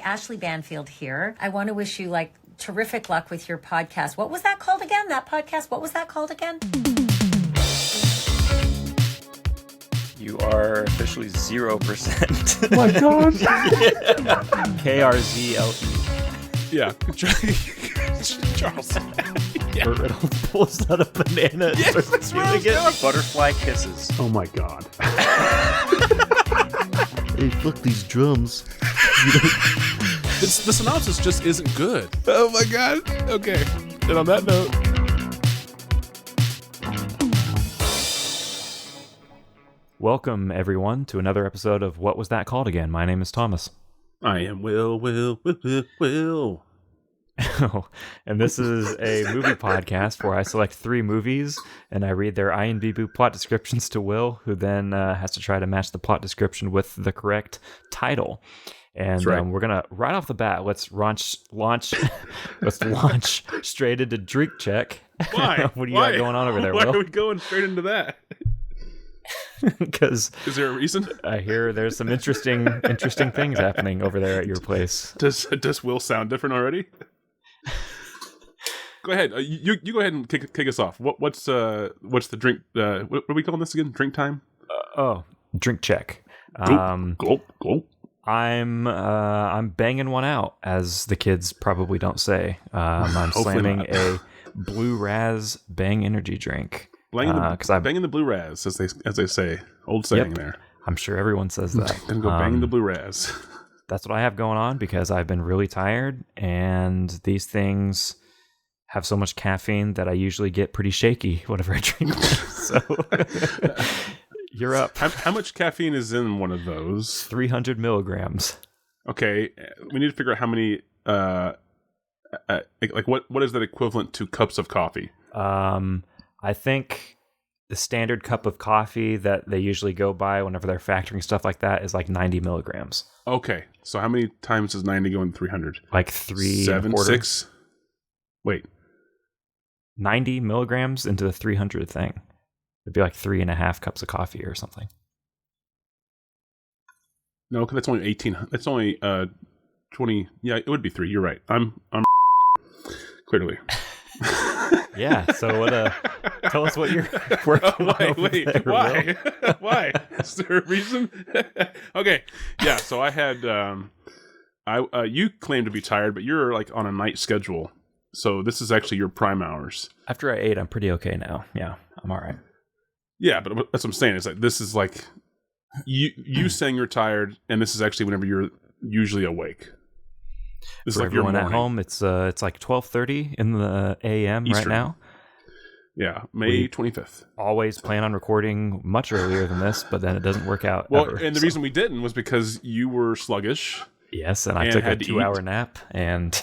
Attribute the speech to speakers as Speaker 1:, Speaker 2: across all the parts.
Speaker 1: Ashley Banfield here. I want to wish you terrific luck with your podcast. What was that called again? That podcast, what was that called again?
Speaker 2: You are officially 0%.
Speaker 3: Oh my God.
Speaker 2: KRZLE.
Speaker 3: Yeah. Charles.
Speaker 2: Yeah. Reynolds pulls out a banana and starts chewing it. Butterfly kisses.
Speaker 3: Oh my God.
Speaker 4: Hey, fuck these drums.
Speaker 3: The synopsis just isn't good. Oh my God. Okay. And on that note.
Speaker 5: Welcome, everyone, to another episode of What Was That Called Again? My name is Thomas.
Speaker 3: I am Will.
Speaker 5: And this is a movie podcast where I select 3 movies and I read their IMDb plot descriptions to Will, who then has to try to match the plot description with the correct title. And
Speaker 3: right.
Speaker 5: We're gonna right off the bat. Let's launch straight into drink check.
Speaker 3: Why?
Speaker 5: What do you got going on over there,
Speaker 3: Why
Speaker 5: Will?
Speaker 3: are we going straight into that?
Speaker 5: Because
Speaker 3: is there a reason?
Speaker 5: I hear there's some interesting things happening over there at your place.
Speaker 3: Does Will sound different already? Go ahead. You go ahead and kick us off. What's the drink? What are we calling this again? Drink time?
Speaker 5: Drink check.
Speaker 3: Gulp.
Speaker 5: I'm banging one out, as the kids probably don't say. I'm slamming a Blue Raz Bang energy drink.
Speaker 3: Banging the Blue Raz, as they say. Old saying there.
Speaker 5: I'm sure everyone says that.
Speaker 3: Gonna go banging the Blue Raz.
Speaker 5: That's what I have going on because I've been really tired, and these things have so much caffeine that I usually get pretty shaky whenever I drink them. So you're up.
Speaker 3: How much caffeine is in one of those?
Speaker 5: 300 milligrams.
Speaker 3: Okay, we need to figure out how many. What is that equivalent to cups of coffee?
Speaker 5: I think the standard cup of coffee that they usually go by whenever they're factoring stuff like that is like 90 milligrams.
Speaker 3: Okay, so how many times does 90 go in 300?
Speaker 5: Like 3,
Speaker 3: 7, 6. Wait,
Speaker 5: 90 milligrams into the 300 thing. It'd be like 3.5 cups of coffee or something.
Speaker 3: No, because that's only 18. That's only 20. Yeah, it would be 3. You're right. I'm clearly.
Speaker 5: Yeah. So tell us what you're working on.
Speaker 3: Wait.
Speaker 5: There,
Speaker 3: why? Why? Is there a reason? Okay. Yeah. So I had. You claim to be tired, but you're like on a night schedule. So this is actually your prime hours.
Speaker 5: After I ate, I'm pretty okay now. Yeah, I'm all right.
Speaker 3: Yeah, but that's what I'm saying. It's like this is like you saying you're tired, and this is actually whenever you're usually awake. This
Speaker 5: For
Speaker 3: is like
Speaker 5: everyone at home, it's like 12:30 in the a.m.
Speaker 3: Eastern.
Speaker 5: right now.
Speaker 3: Yeah, May 25th.
Speaker 5: Always plan on recording much earlier than this, but then it doesn't work out.
Speaker 3: Well, and the reason we didn't was because you were sluggish.
Speaker 5: Yes, and I took a 2-hour nap, and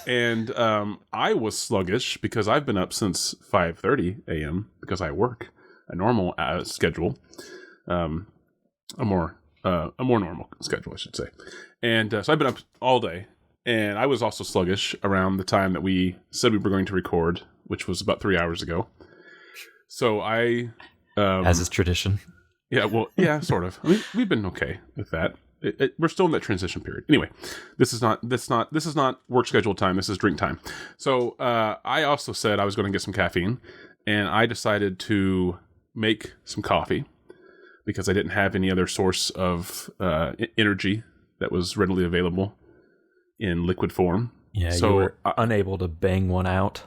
Speaker 3: I was sluggish because I've been up since 5:30 a.m. because I work a normal schedule, a more normal schedule, I should say, and so I've been up all day. And I was also sluggish around the time that we said we were going to record, which was about 3 hours ago. So I...
Speaker 5: as is tradition.
Speaker 3: Yeah, well, yeah, sort of. I mean, we've been okay with that. We're still in that transition period. Anyway, this is not work schedule time. This is drink time. So I also said I was going to get some caffeine, and I decided to make some coffee because I didn't have any other source of energy that was readily available in liquid form.
Speaker 5: Yeah,
Speaker 3: so
Speaker 5: you were unable to bang one out.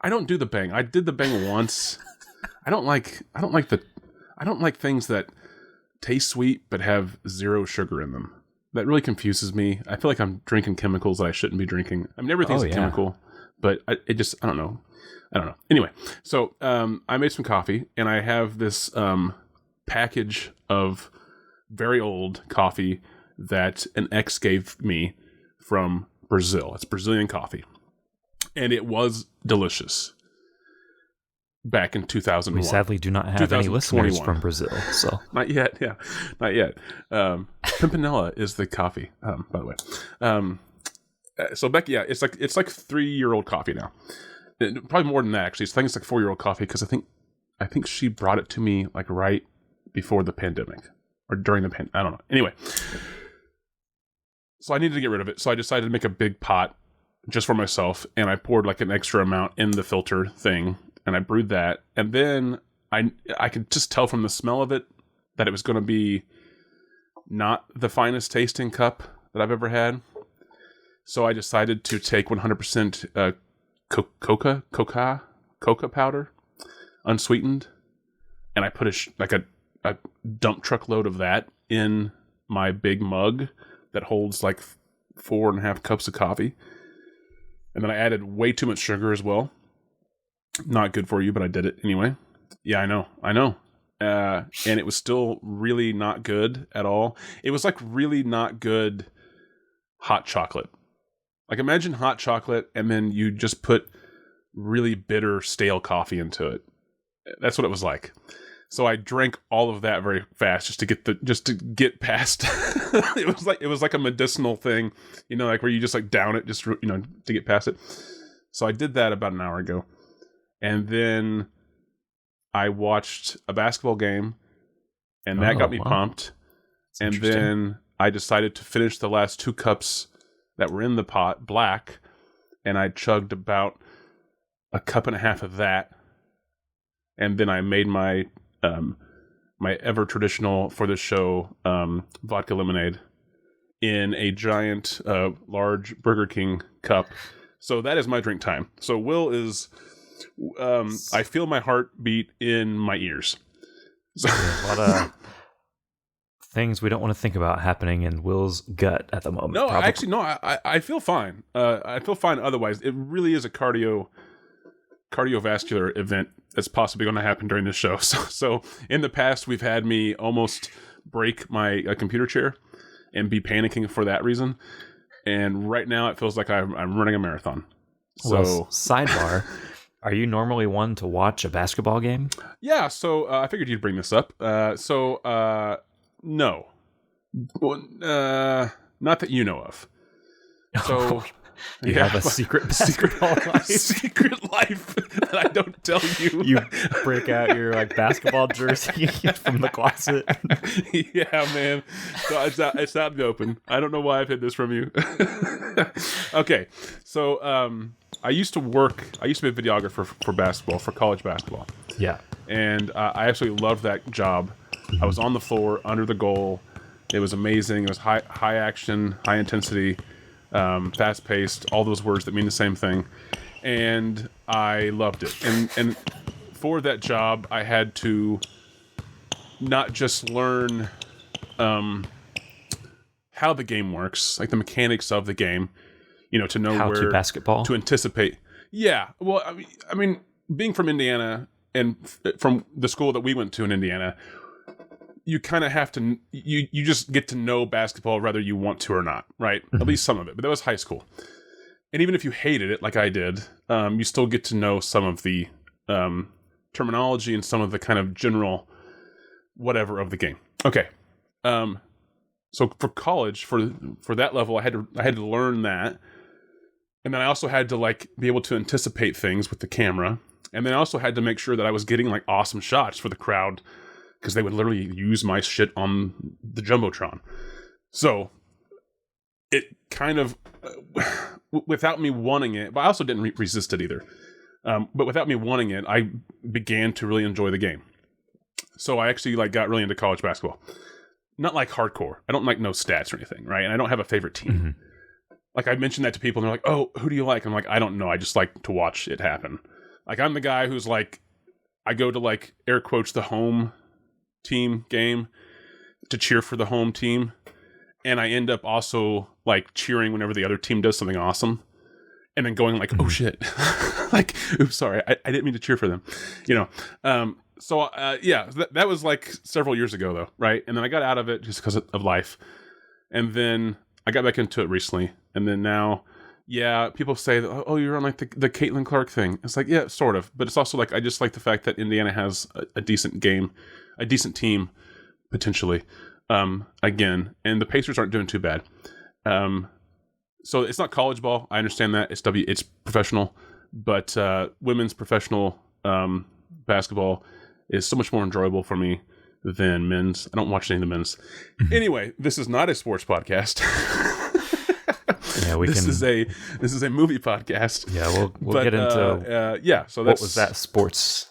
Speaker 3: I don't do the bang. I did the bang once. I don't like things that taste sweet but have zero sugar in them. That really confuses me. I feel like I'm drinking chemicals that I shouldn't be drinking. I mean, everything's a chemical, but I don't know. Anyway, so I made some coffee, and I have this package of very old coffee that an ex gave me from Brazil. It's Brazilian coffee. And it was delicious back in 2001.
Speaker 5: We sadly do not have any listeners from Brazil. So
Speaker 3: Not yet, yeah. Not yet. Pimpinella is the coffee, by the way. So Becky, yeah, it's like 3-year-old coffee now. Probably more than that, actually. I think it's like 4-year-old coffee because I think she brought it to me like right before the pandemic or during the pandemic. I don't know. Anyway. So I needed to get rid of it. So I decided to make a big pot just for myself, and I poured like an extra amount in the filter thing, and I brewed that. And then I could just tell from the smell of it that it was going to be not the finest tasting cup that I've ever had. So I decided to take 100% coca powder, unsweetened, and I put a dump truck load of that in my big mug that holds like 4.5 cups of coffee. And then I added way too much sugar as well. Not good for you, but I did it anyway. Yeah, I know. And it was still really not good at all. It was like really not good hot chocolate. Like imagine hot chocolate and then you just put really bitter stale coffee into it. That's what it was like. So I drank all of that very fast just to get past. It was like a medicinal thing, like where you just like down it just to get past it. So I did that about an hour ago. And then I watched a basketball game, and that got me pumped. And then I decided to finish the last 2 cups that were in the pot black, and I chugged about 1.5 cups of that. And then I made my ever traditional for the show vodka lemonade in a giant large Burger King cup. So that is my drink time. So Will is I feel my heartbeat in my ears. So
Speaker 5: a lot of things we don't want to think about happening in Will's gut at the moment.
Speaker 3: No, actually, no, I feel fine. I feel fine otherwise. It really is a cardiovascular event that's possibly going to happen during this show. So in the past, we've had me almost break my computer chair and be panicking for that reason. And right now, it feels like I'm running a marathon. So
Speaker 5: well, sidebar. Are you normally one to watch a basketball game?
Speaker 3: Yeah, so I figured you'd bring this up. No. Well, not that you know of. So
Speaker 5: you have a secret basketball life?
Speaker 3: Secret life that I don't tell you.
Speaker 5: You break out your basketball jersey from the closet.
Speaker 3: Yeah, man. So it's out in the open. I don't know why I've hid this from you. Okay, so I used to be a videographer for basketball, for college basketball.
Speaker 5: Yeah.
Speaker 3: And I absolutely loved that job. I was on the floor, under the goal. It was amazing. It was high action, high intensity, fast paced, all those words that mean the same thing. And I loved it. And for that job, I had to not just learn how the game works, like the mechanics of the game, to know
Speaker 5: how
Speaker 3: where
Speaker 5: to basketball,
Speaker 3: to anticipate. Yeah. Well, I mean, being from Indiana and from the school that we went to in Indiana, you kind of have to, you just get to know basketball whether you want to or not, right? Mm-hmm. At least some of it. But that was high school. And even if you hated it, like I did, you still get to know some of the terminology and some of the kind of general whatever of the game. Okay. So for college, for that level, I had to learn that. And then I also had to be able to anticipate things with the camera. And then I also had to make sure that I was getting awesome shots for the crowd, because they would literally use my shit on the Jumbotron. So it kind of, without me wanting it, but I also didn't resist it either. But without me wanting it, I began to really enjoy the game. So I actually got really into college basketball. Not hardcore. I don't know stats or anything, right? And I don't have a favorite team. Mm-hmm. I mentioned that to people and they're like, oh, who do you like? I'm like, I don't know. I just like to watch it happen. I'm the guy who's I go to air quotes the home team game to cheer for the home team. And I end up also cheering whenever the other team does something awesome. And then going oh shit. Oops, sorry. I didn't mean to cheer for them. So yeah, that was several years ago though. Right. And then I got out of it just because of life. And then I got back into it recently. And then now, yeah, people say, oh, you're on the Caitlin Clark thing. It's yeah, sort of. But it's also I just like the fact that Indiana has a decent game, a decent team, potentially, again. And the Pacers aren't doing too bad. So it's not college ball. I understand that. It's professional. But women's professional basketball is so much more enjoyable for me than men's. I don't watch any of the men's. Anyway, this is not a sports podcast.
Speaker 5: Yeah, we
Speaker 3: this
Speaker 5: can.
Speaker 3: is a movie podcast.
Speaker 5: Yeah, we'll get into.
Speaker 3: So
Speaker 5: what was that sports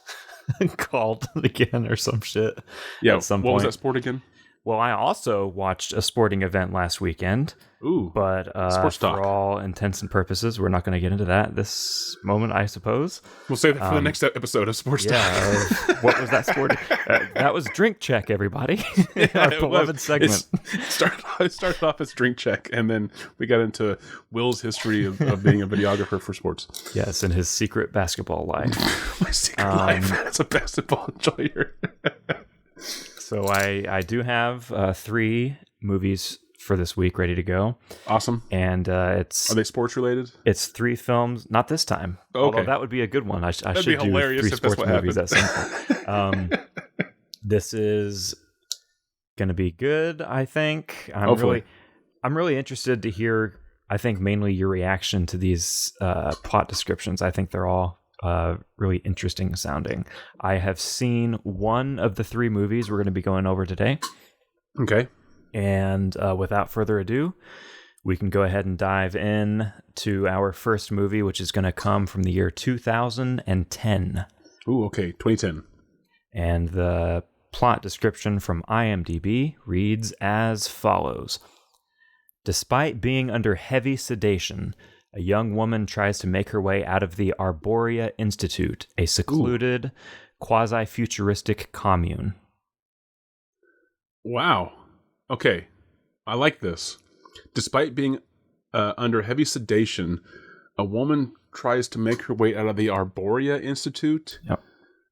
Speaker 5: called again, or some shit?
Speaker 3: Yeah,
Speaker 5: at some
Speaker 3: what was
Speaker 5: point.
Speaker 3: that sport again?
Speaker 5: Well, I also watched a sporting event last weekend.
Speaker 3: Ooh,
Speaker 5: But
Speaker 3: sports talk.
Speaker 5: for all intents and purposes, we're not going to get into that this moment, I suppose.
Speaker 3: We'll save that for the next episode of Sports Talk.
Speaker 5: Yeah, what was that sport? That was Drink Check, everybody. Our beloved segment.
Speaker 3: It started off as Drink Check, and then we got into Will's history of being a videographer for sports.
Speaker 5: Yes, and his secret basketball life.
Speaker 3: My secret life as a basketball enjoyer.
Speaker 5: So I do have 3 movies for this week ready to go.
Speaker 3: Awesome.
Speaker 5: And are
Speaker 3: they sports related?
Speaker 5: It's 3 films. Not this time.
Speaker 3: Okay.
Speaker 5: Although that would be a good one. I should
Speaker 3: be hilarious
Speaker 5: do 3
Speaker 3: if that's
Speaker 5: sports
Speaker 3: what
Speaker 5: movies at some point. This is going to be good, I think.
Speaker 3: Hopefully.
Speaker 5: I'm really interested to hear, I think, mainly your reaction to these plot descriptions. I think they're all really interesting sounding. I have seen one of the 3 movies we're going to be going over today.
Speaker 3: Okay.
Speaker 5: And without further ado, we can go ahead and dive in to our first movie, which is going to come from the year 2010.
Speaker 3: Ooh, okay, 2010.
Speaker 5: And the plot description from IMDb reads as follows. Despite being under heavy sedation, a young woman tries to make her way out of the Arborea Institute, a secluded, quasi-futuristic commune.
Speaker 3: Wow. Okay, I like this. Despite being under heavy sedation, a woman tries to make her way out of the Arborea Institute.
Speaker 5: Yep.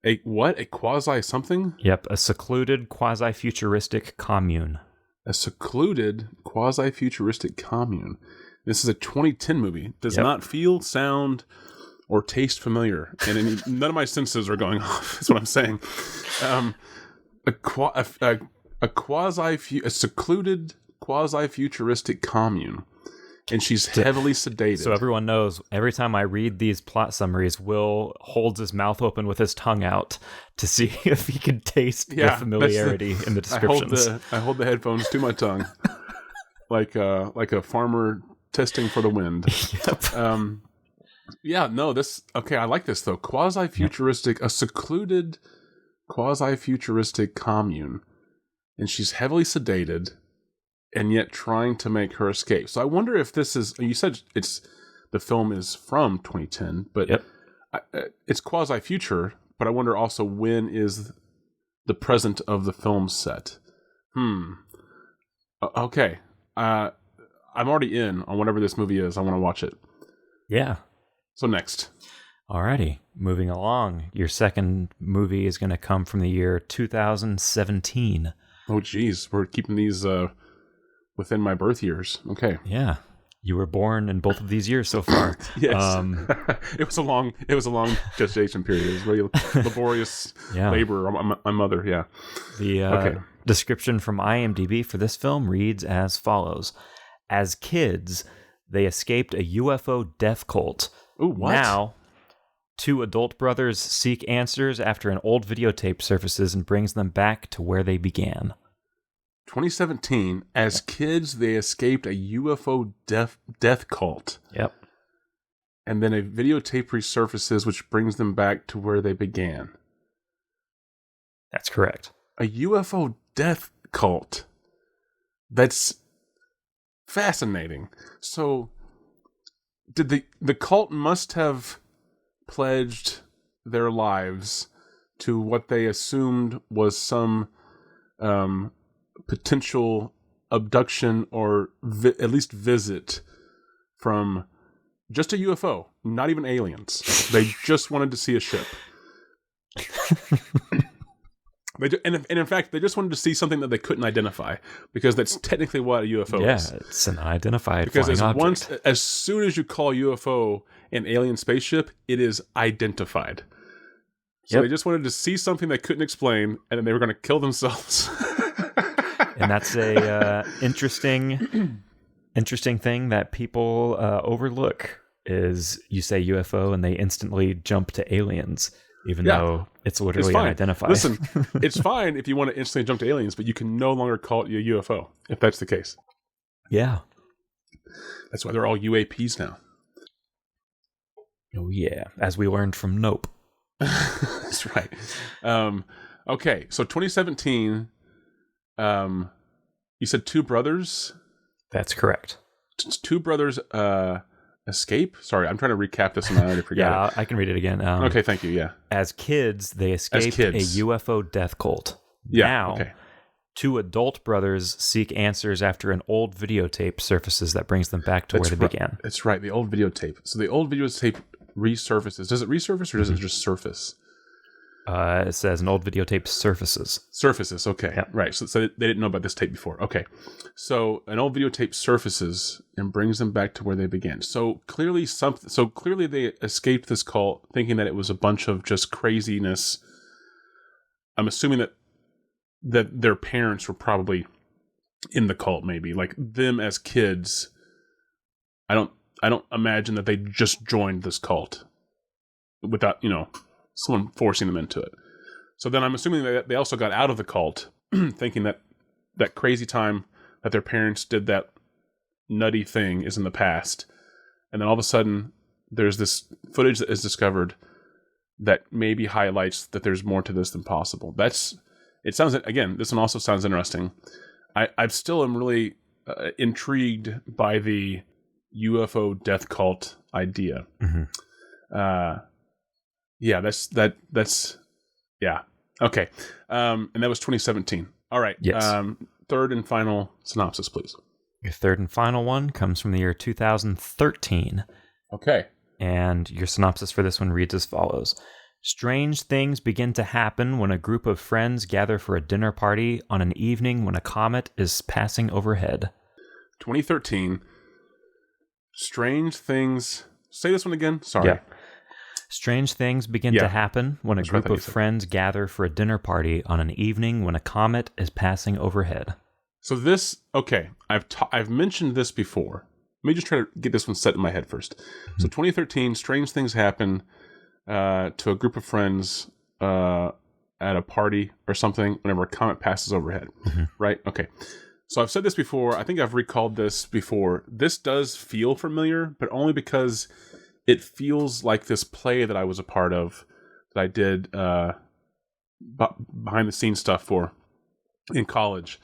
Speaker 3: A what? A quasi something?
Speaker 5: Yep, a secluded, quasi-futuristic commune.
Speaker 3: A secluded, quasi-futuristic commune. This is a 2010 movie. Does not feel, sound, or taste familiar. And none of my senses are going off, is what I'm saying. A secluded quasi-futuristic commune, and she's heavily sedated.
Speaker 5: So everyone knows, every time I read these plot summaries, Will holds his mouth open with his tongue out to see if he can taste the familiarity in the descriptions.
Speaker 3: I hold the headphones to my tongue, like a farmer testing for the wind.
Speaker 5: Yep.
Speaker 3: I like this though. Quasi-futuristic, a secluded quasi-futuristic commune. And she's heavily sedated and yet trying to make her escape. So I wonder if this is, you said the film is from 2010, but it's quasi-future, but I wonder also when is the present of the film set? Okay. I'm already in on whatever this movie is. I want to watch it.
Speaker 5: Yeah.
Speaker 3: So next.
Speaker 5: Alrighty, moving along. Your second movie is going to come from the year 2017.
Speaker 3: Oh, geez. We're keeping these within my birth years. Okay.
Speaker 5: Yeah. You were born in both of these years so far.
Speaker 3: Yes. It was a long gestation period. It was really laborious labor on my mother. Yeah.
Speaker 5: The description from IMDb for this film reads as follows. As kids, they escaped a UFO death cult.
Speaker 3: Ooh, what?
Speaker 5: Now, 2 adult brothers seek answers after an old videotape surfaces and brings them back to where they began.
Speaker 3: 2017, as kids, they escaped a UFO death cult.
Speaker 5: Yep.
Speaker 3: And then a videotape resurfaces, which brings them back to where they began.
Speaker 5: That's correct.
Speaker 3: A UFO death cult. That's fascinating. So, did the cult must have pledged their lives to what they assumed was some potential abduction or at least visit from just a UFO, not even aliens. They just wanted to see a ship. And in fact, they just wanted to see something that they couldn't identify, because that's technically what a UFO is.
Speaker 5: Yeah, it's an unidentified flying object.
Speaker 3: As soon as you call UFO an alien spaceship, it is identified. So they just wanted to see something they couldn't explain, and then they were going to kill themselves.
Speaker 5: And that's a interesting thing that people overlook, is you say UFO and they instantly jump to aliens, even though it's literally unidentified.
Speaker 3: Listen, it's fine if you want to instantly jump to aliens, but you can no longer call it a UFO if that's the case.
Speaker 5: Yeah.
Speaker 3: That's why they're all UAPs now.
Speaker 5: Oh yeah, as we learned from Nope.
Speaker 3: That's right. Okay, so 2017. You said two brothers.
Speaker 5: That's correct.
Speaker 3: Two brothers escape. Sorry, I'm trying to recap this, and I already forgot.
Speaker 5: Yeah, I can read it again.
Speaker 3: Okay, thank you. Yeah.
Speaker 5: As kids, they escaped a UFO death cult.
Speaker 3: Yeah.
Speaker 5: Now,
Speaker 3: okay.
Speaker 5: two adult brothers seek answers after an old videotape surfaces that brings them back to where they began.
Speaker 3: That's right, the old videotape. So the old videotape resurfaces. Does it resurface or does it just surface?
Speaker 5: It says an old videotape surfaces.
Speaker 3: Surfaces, okay.
Speaker 5: Yep.
Speaker 3: Right, so they didn't know about this tape before. Okay. So an old videotape surfaces and brings them back to where they began. So clearly they escaped this cult thinking that it was a bunch of just craziness. I'm assuming that their parents were probably in the cult, maybe. Like them as kids. I don't imagine that they just joined this cult without, someone forcing them into it. So then I'm assuming that they also got out of the cult thinking that crazy time that their parents did that nutty thing is in the past. And then all of a sudden there's this footage that is discovered that maybe highlights that there's more to this than possible. It sounds, again, this one also sounds interesting. I still am really intrigued by the UFO death cult idea.
Speaker 5: Mm-hmm.
Speaker 3: Yeah, that's yeah. Okay. And that was 2017. All right.
Speaker 5: Yes.
Speaker 3: Third and final synopsis, please.
Speaker 5: Your third and final one comes from the year 2013.
Speaker 3: Okay.
Speaker 5: And your synopsis for this one reads as follows. Strange things begin to happen when a group of friends gather for a dinner party on an evening when a comet is passing overhead.
Speaker 3: 2013. Strange things. Say this one again. Sorry.
Speaker 5: Yeah. Strange things begin to happen when a group of friends gather for a dinner party on an evening when a comet is passing overhead.
Speaker 3: So this, okay, I've mentioned this before. Let me just try to get this one set in my head first. Mm-hmm. So 2013, strange things happen to a group of friends at a party or something whenever a comet passes overhead, right? Okay. So I've said this before. I think I've recalled this before. This does feel familiar, but only because it feels like this play that I was a part of, that I did behind the scenes stuff for in college,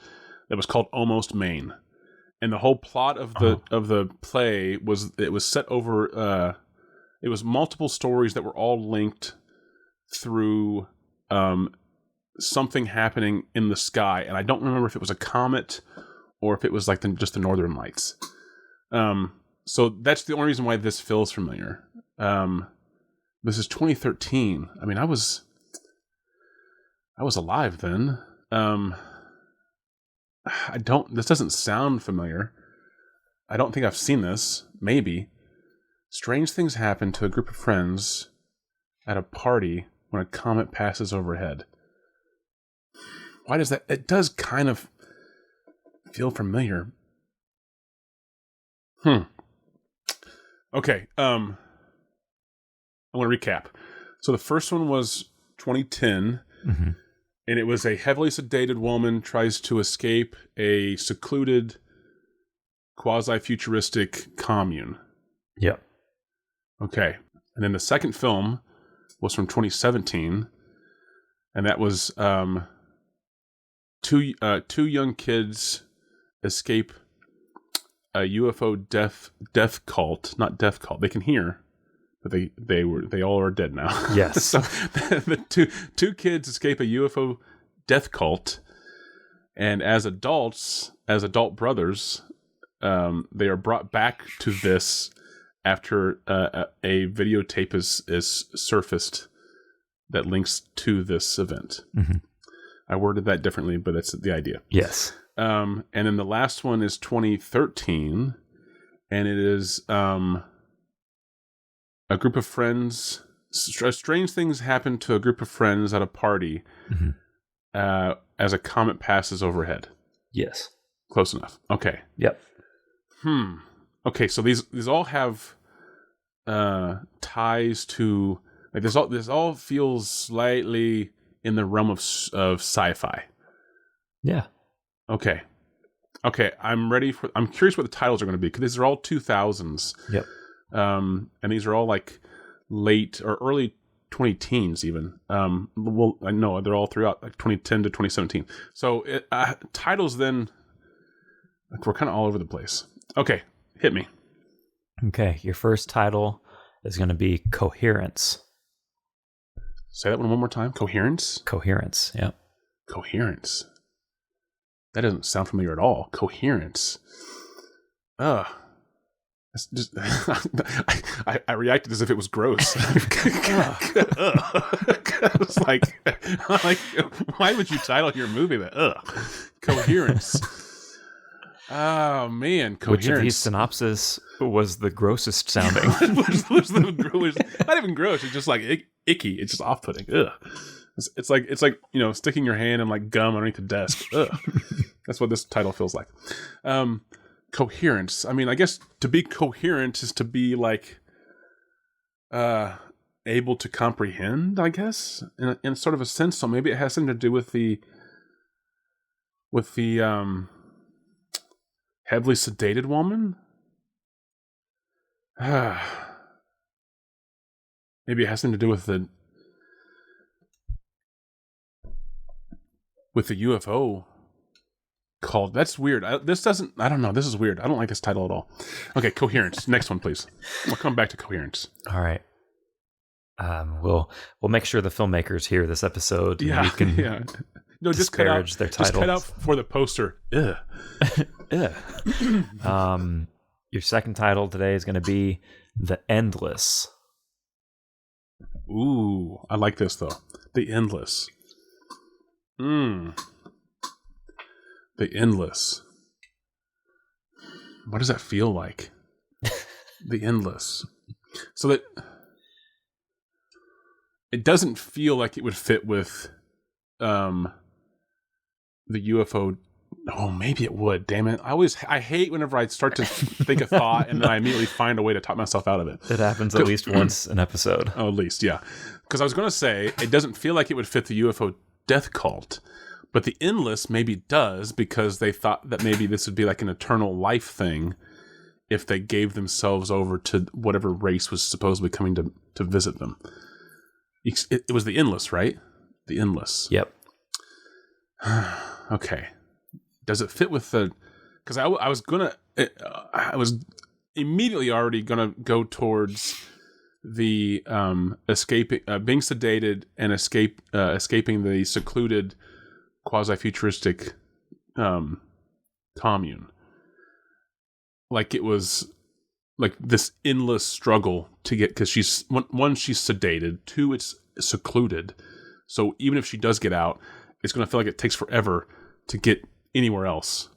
Speaker 3: that was called Almost Maine. And the whole plot of the play was set over it was multiple stories that were all linked through something happening in the sky, and I don't remember if it was a comet or if it was like just the Northern Lights. So that's the only reason why this feels familiar. This is 2013. I mean, I was alive then. This doesn't sound familiar. I don't think I've seen this. Maybe. Strange things happen to a group of friends at a party when a comet passes overhead. Why does that? It does kind of feel familiar. Okay. I want to recap. So the first one was 2010.
Speaker 5: Mm-hmm.
Speaker 3: And it was a heavily sedated woman tries to escape a secluded, quasi-futuristic commune.
Speaker 5: Yep.
Speaker 3: Okay. And then the second film was from 2017. And that was two young kids escape a UFO death cult. Not death cult. They can hear. But they all are dead now.
Speaker 5: Yes.
Speaker 3: So the two kids escape a UFO death cult, and as adult brothers, they are brought back to this after a videotape is surfaced that links to this event.
Speaker 5: Mm-hmm.
Speaker 3: I worded that differently, but that's the idea.
Speaker 5: Yes.
Speaker 3: And then the last one is 2013, and it is a group of friends. Strange things happen to a group of friends at a party as a comet passes overhead.
Speaker 5: Yes.
Speaker 3: Close enough. Okay.
Speaker 5: Yep.
Speaker 3: Okay, so these all have ties to, like, this all feels slightly in the realm of sci-fi.
Speaker 5: Yeah.
Speaker 3: Okay. Okay, I'm curious what the titles are going to be, because these are all 2000s.
Speaker 5: Yep.
Speaker 3: And these are all like late or early 20-teens even. Well, I know they're all throughout like 2010 to 2017. So titles then, like, we're kind of all over the place. Okay, hit me.
Speaker 5: Okay, your first title is going to be Coherence.
Speaker 3: Say that one more time. Coherence?
Speaker 5: Coherence, yep.
Speaker 3: Coherence. That doesn't sound familiar at all. Coherence. It's just, I reacted as if it was gross. I was like, why would you title your movie that? Coherence. Oh man, Coherence.
Speaker 5: Which of these synopsis was the grossest sounding?
Speaker 3: was not even gross. It's just like icky. It's just off-putting. Ugh. It's like sticking your hand in like gum underneath the desk. Ugh. That's what this title feels like. Coherence. I mean, I guess to be coherent is to be like able to comprehend, I guess, in sort of a sense. So maybe it has something to do with the heavily sedated woman. Maybe it has something to do with the UFO called. That's weird. I don't know. This is weird. I don't like this title at all. Okay, Coherence. Next one, please. We'll come back to Coherence.
Speaker 5: All right. We'll make sure the filmmakers hear this episode.
Speaker 3: Yeah.
Speaker 5: You can
Speaker 3: No, just cut out
Speaker 5: their titles.
Speaker 3: Just cut out for the poster. Ugh.
Speaker 5: Your second title today is going to be The Endless.
Speaker 3: Ooh, I like this though. The Endless. The Endless. What does that feel like? The Endless. So that it doesn't feel like it would fit with the UFO. Oh, maybe it would. Damn it. I hate whenever I start to think a thought and then I immediately find a way to talk myself out of it.
Speaker 5: It happens at least once an episode.
Speaker 3: Oh, at least, yeah. Because I was going to say, it doesn't feel like it would fit the UFO death cult, but the Endless maybe does, because they thought that maybe this would be like an eternal life thing if they gave themselves over to whatever race was supposedly coming to visit them. It was the Endless, right? The Endless.
Speaker 5: Yep.
Speaker 3: Okay. Does it fit with the... Because I was immediately already going to go towards the escaping, being sedated and escaping the secluded quasi-futuristic commune. Like it was like this endless struggle to get, because she's sedated, two, it's secluded. So even if she does get out, it's going to feel like it takes forever to get anywhere else.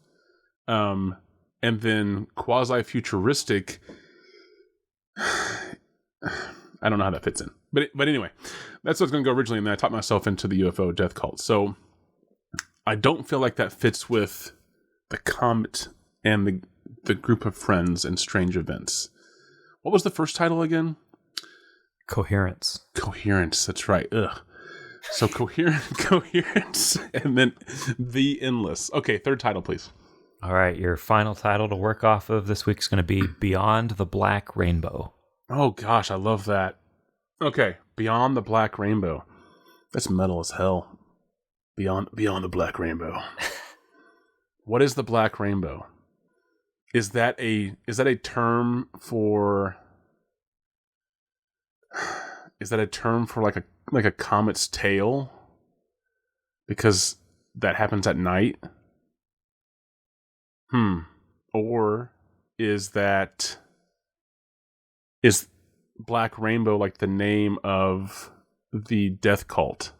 Speaker 3: And then quasi-futuristic, I don't know how that fits in. But anyway, that's what's going to go originally, and then I talked myself into the UFO death cult. So I don't feel like that fits with the comet and the group of friends and strange events. What was the first title again?
Speaker 5: Coherence.
Speaker 3: Coherence, that's right. Ugh. So coherence, and then The Endless. Okay, third title, please.
Speaker 5: All right, your final title to work off of this week is going to be Beyond the Black Rainbow.
Speaker 3: Oh gosh, I love that. Okay, Beyond the Black Rainbow. That's metal as hell. Beyond the Black Rainbow. What is the Black Rainbow? Is that a term for? Is that a term for like a comet's tail? Because that happens at night. Or is Black Rainbow like the name of the death cult?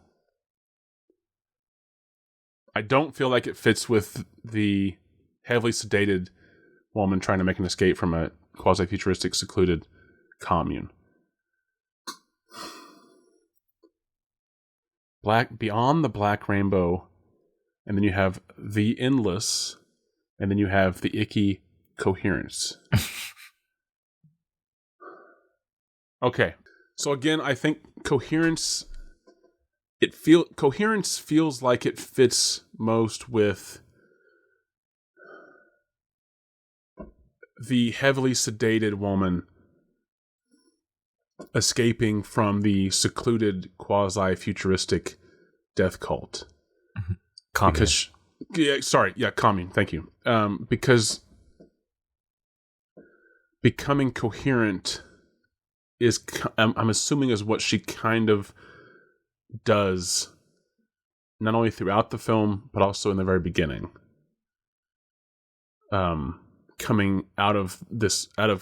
Speaker 3: I don't feel like it fits with the heavily sedated woman trying to make an escape from a quasi-futuristic secluded commune. Beyond the Black Rainbow, and then you have The Endless, and then you have the icky Coherence. Okay, so again, I think Coherence feels like it fits most with the heavily sedated woman escaping from the secluded quasi-futuristic death cult.
Speaker 5: Commune.
Speaker 3: Commune. Thank you. Because becoming coherent is, I'm assuming, is what she kind of does, not only throughout the film but also in the very beginning. Coming out of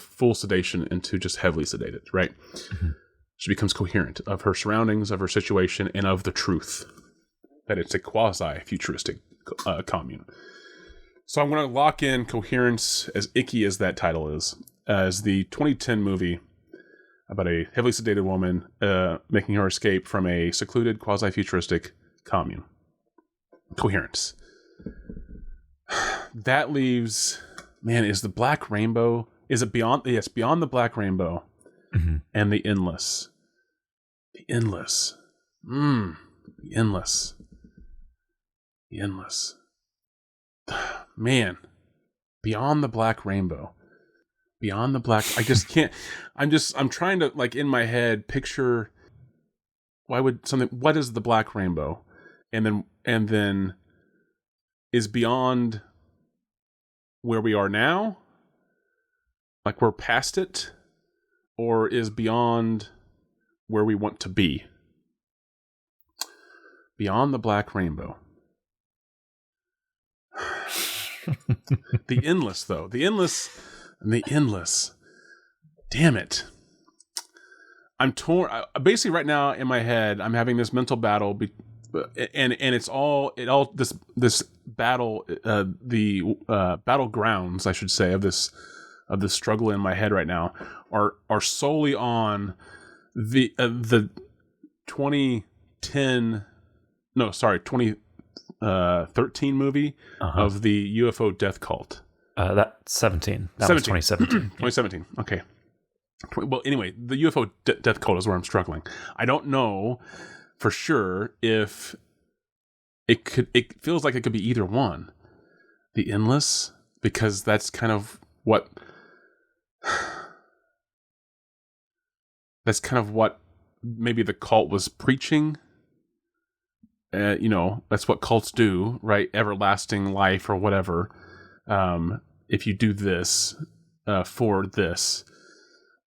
Speaker 3: full sedation into just heavily sedated, right? Mm-hmm. She becomes coherent of her surroundings, of her situation, and of the truth that it's a quasi-futuristic commune. So I'm going to lock in Coherence, as icky as that title is, as the 2010 movie about a heavily sedated woman making her escape from a secluded quasi-futuristic commune. Coherence. That leaves... Man, is the Black Rainbow... Is it beyond... Yes, Beyond the Black Rainbow and the Endless. The Endless. The Endless. The Endless. Man. Beyond the Black Rainbow. Beyond the Black... I just can't... I'm trying to, like, in my head, picture... What is the Black Rainbow? And then... Is beyond... where we are now, like we're past it, or is beyond where we want to be? Beyond the Black Rainbow. The Endless, though. The Endless. Damn it. I'm torn. Basically, right now in my head, I'm having this mental battle, and this battle, the battlegrounds, I should say, of this struggle in my head right now are solely on the 2013 movie of the UFO death cult.
Speaker 5: That 17. That was 2017.
Speaker 3: 2017. Okay. Well, anyway, the UFO death cult is where I'm struggling. I don't know for sure if it feels like it could be either one. The Endless, because that's kind of what maybe the cult was preaching. That's what cults do, right? Everlasting life or whatever. If you do this for this.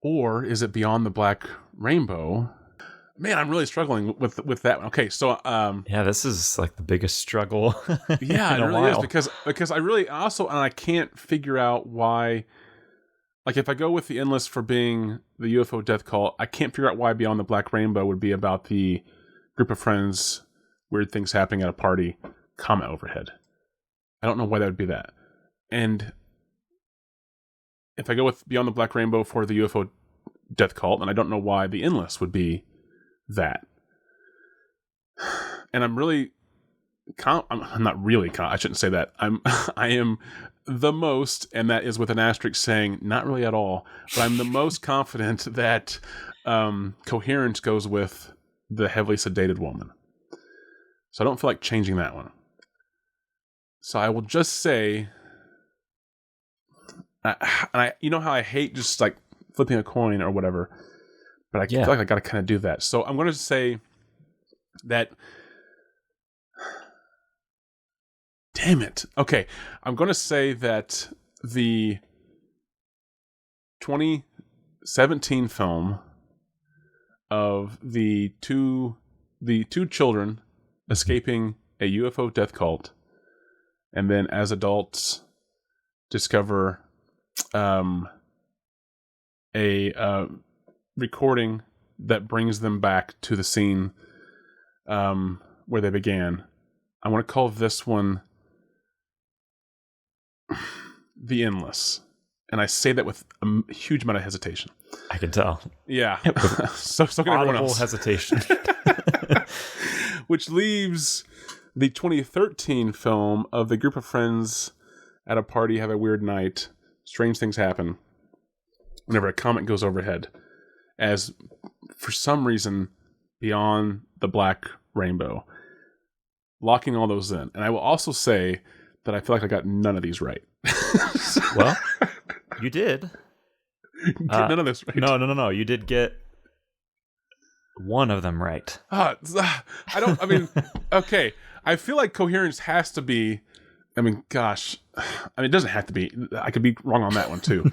Speaker 3: Or is it Beyond the Black Rainbow? Man, I'm really struggling with that one. Okay, so
Speaker 5: this is like the biggest struggle.
Speaker 3: Yeah, it really is because I really also, and I can't figure out why. Like, if I go with the Endless for being the UFO death cult, I can't figure out why Beyond the Black Rainbow would be about the group of friends, weird things happening at a party, comet overhead. I don't know why that would be that. And if I go with Beyond the Black Rainbow for the UFO death cult, then I don't know why the Endless would be that. And I'm not really I shouldn't say that. I am the most, and that is with an asterisk saying not really at all, but I'm the most confident that Coherence goes with the heavily sedated woman. So I don't feel like changing that one. So I will just say, you know how I hate just like flipping a coin or whatever, but I feel like I got to kind of do that. So I'm going to say that. Damn it. Okay, I'm going to say that the 2017 film of the two children escaping a UFO death cult, and then as adults discover a recording that brings them back to the scene where they began. I want to call this one The Endless. And I say that with a huge amount of hesitation.
Speaker 5: I can tell.
Speaker 3: Yeah. so can everyone else.
Speaker 5: Hesitation.
Speaker 3: Which leaves the 2013 film of the group of friends at a party have a weird night. Strange things happen whenever a comet goes overhead, as for some reason Beyond the Black Rainbow. Locking all those in. And I will also say that I feel like I got none of these right.
Speaker 5: Well, You did.
Speaker 3: None of this right.
Speaker 5: No. You did get one of them right.
Speaker 3: Okay. I feel like coherence has to be, gosh. It doesn't have to be. I could be wrong on that one too.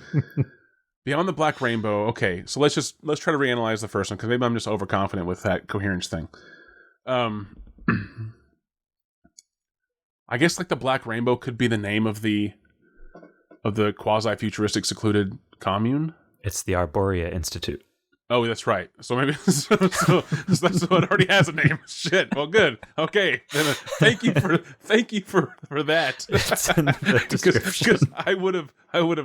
Speaker 3: Beyond the Black Rainbow. Okay, so let's try to reanalyze the first one, because maybe I'm just overconfident with that coherence thing. I guess like the Black Rainbow could be the name of the quasi-futuristic secluded commune.
Speaker 5: It's the Arborea Institute.
Speaker 3: Oh, that's right. So maybe so it already has a name. Shit. Well, good. Okay. Then, thank you for that.
Speaker 5: It's in the description.
Speaker 3: Because I would have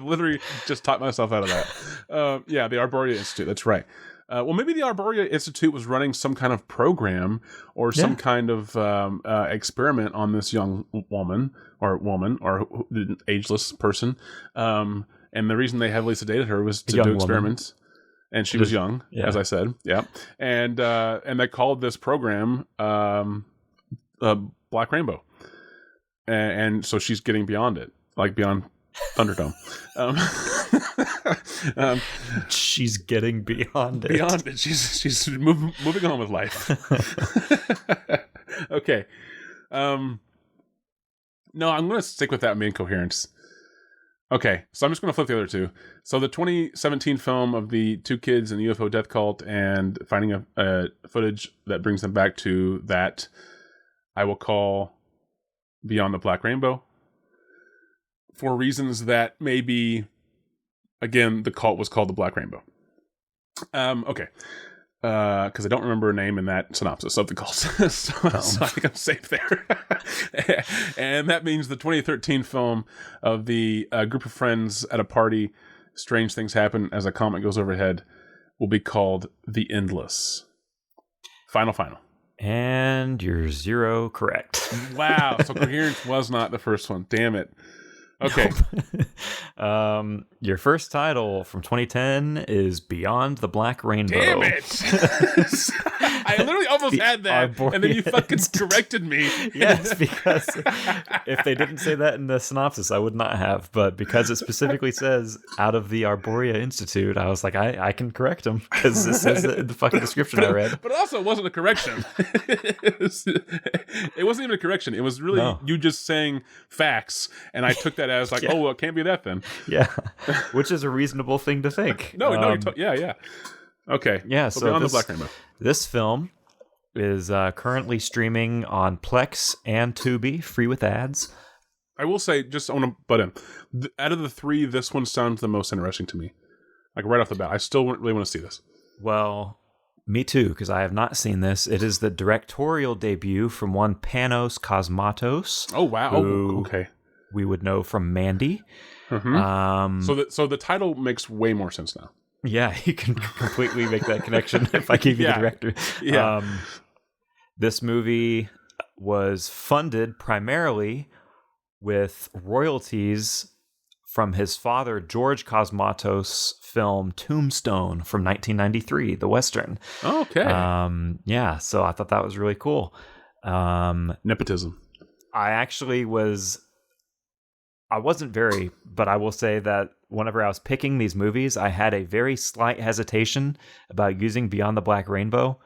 Speaker 3: literally just talked myself out of that. Yeah, the Arborea Institute. That's right. Well, maybe the Arborea Institute was running some kind of program or some kind of experiment on this young woman or ageless person. And the reason they heavily sedated her was to do experiments. And she was young, as I said. Yeah. And they called this program Black Rainbow. And so she's getting beyond it, like beyond Thunderdome.
Speaker 5: She's getting beyond it.
Speaker 3: Beyond it. She's moving on with life. Okay. No, I'm going to stick with that main coherence. Okay, so I'm just going to flip the other two. So the 2017 film of the two kids in the UFO death cult and finding a footage that brings them back to that, I will call Beyond the Black Rainbow. For reasons that maybe, again, the cult was called the Black Rainbow. Okay. Because I don't remember a name in that synopsis of the cult. So I think I'm safe there. And that means the 2013 film of the group of friends at a party, strange things happen as a comet goes overhead, will be called The Endless. Final.
Speaker 5: And you're 0 correct.
Speaker 3: Wow. So coherence was not the first one. Damn it. Okay.
Speaker 5: Nope. Your first title from 2010 is Beyond the Black Rainbow.
Speaker 3: Damn it! I literally almost had that, and then you fucking corrected me.
Speaker 5: Yes, because if they didn't say that in the synopsis, I would not have. But because it specifically says out of the Arborea Institute, I was like, I can correct him because it says it in the fucking description I read.
Speaker 3: But also, it wasn't a correction. It wasn't even a correction. It was really you just saying facts, and I took that as like, oh, well, it can't be that then.
Speaker 5: Yeah, which is a reasonable thing to think.
Speaker 3: Yeah. Okay.
Speaker 5: Yeah,
Speaker 3: so Beyond the Black Rainbow.
Speaker 5: This film is currently streaming on Plex and Tubi, free with ads.
Speaker 3: I will say, just I want to butt in. Out of the three, this one sounds the most interesting to me. Like right off the bat, I still really want to see this.
Speaker 5: Well, me too, because I have not seen this. It is the directorial debut from one Panos Cosmatos.
Speaker 3: Oh wow! Okay.
Speaker 5: We would know from Mandy.
Speaker 3: Mm-hmm. So the title makes way more sense now.
Speaker 5: Yeah, you can completely make that connection if I gave you the director.
Speaker 3: Yeah.
Speaker 5: This movie was funded primarily with royalties from his father, George Cosmatos' film Tombstone from 1993, the Western.
Speaker 3: Okay.
Speaker 5: Yeah, so I thought that was really cool.
Speaker 3: Nepotism.
Speaker 5: I wasn't very, but I will say that whenever I was picking these movies, I had a very slight hesitation about using Beyond the Black Rainbow,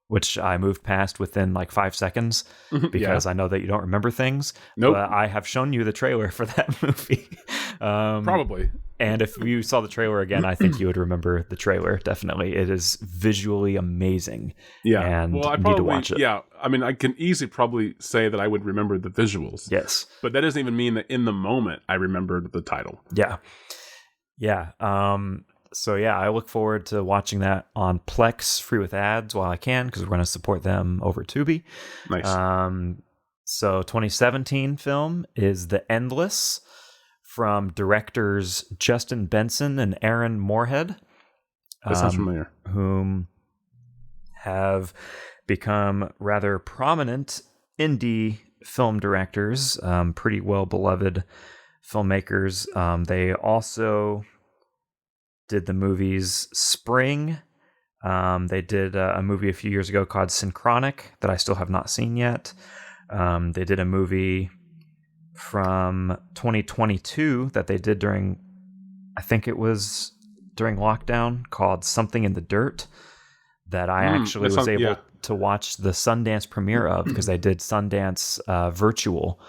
Speaker 5: which I moved past within like 5 seconds because I know that you don't remember things.
Speaker 3: Nope.
Speaker 5: But I have shown you the trailer for that movie.
Speaker 3: Probably.
Speaker 5: And if you saw the trailer again, I think you would remember the trailer. Definitely. It is visually amazing. Yeah. And
Speaker 3: I
Speaker 5: need to watch it.
Speaker 3: Yeah. I mean, I can easily probably say that I would remember the visuals.
Speaker 5: Yes.
Speaker 3: But that doesn't even mean that in the moment I remembered the title.
Speaker 5: Yeah. Yeah. So yeah, I look forward to watching that on Plex free with ads while I can, because we're going to support them over Tubi.
Speaker 3: Nice.
Speaker 5: So 2017 film is The Endless from directors Justin Benson and Aaron Moorhead.
Speaker 3: That sounds familiar.
Speaker 5: Whom have become rather prominent indie film directors, pretty well beloved filmmakers. They also did the movies Spring. They did a movie a few years ago called Synchronic that I still have not seen yet. They did a movie from 2022 that they did during I think it was during lockdown, called Something in the Dirt, that I actually was able to watch the Sundance premiere of, because they did Sundance virtual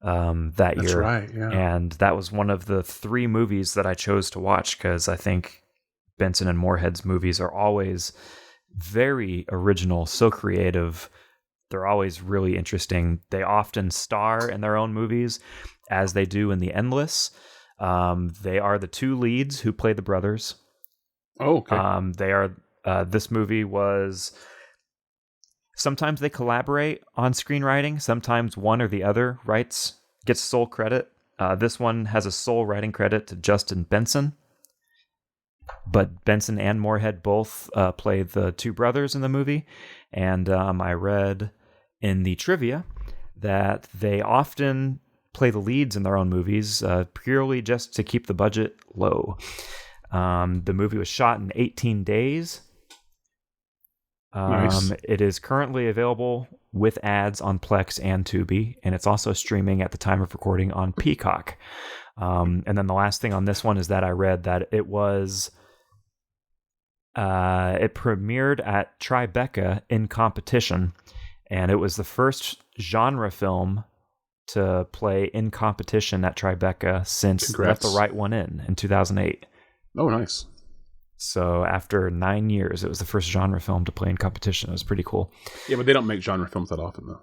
Speaker 5: that year. That's
Speaker 3: right, yeah.
Speaker 5: And that was one of the 3 movies that I chose to watch, because I think Benson and Moorhead's movies are always very original, so creative. They're always really interesting. They often star in their own movies, as they do in The Endless. They are the 2 leads who play the brothers.
Speaker 3: Oh, okay.
Speaker 5: They are. This movie was. Sometimes they collaborate on screenwriting. Sometimes one or the other gets sole credit. This one has a sole writing credit to Justin Benson. But Benson and Moorhead both play the 2 brothers in the movie. And I read in the trivia that they often play the leads in their own movies purely just to keep the budget low. The movie was shot in 18 days.
Speaker 3: Nice.
Speaker 5: It is currently available with ads on Plex and Tubi, and it's also streaming at the time of recording on Peacock. And then the last thing on this one is that I read that it premiered at Tribeca in competition, and it was the first genre film to play in competition at Tribeca since Let the Right One in 2008.
Speaker 3: Oh, nice.
Speaker 5: So after 9 years, it was the first genre film to play in competition. It was pretty cool.
Speaker 3: Yeah, but they don't make genre films that often, though.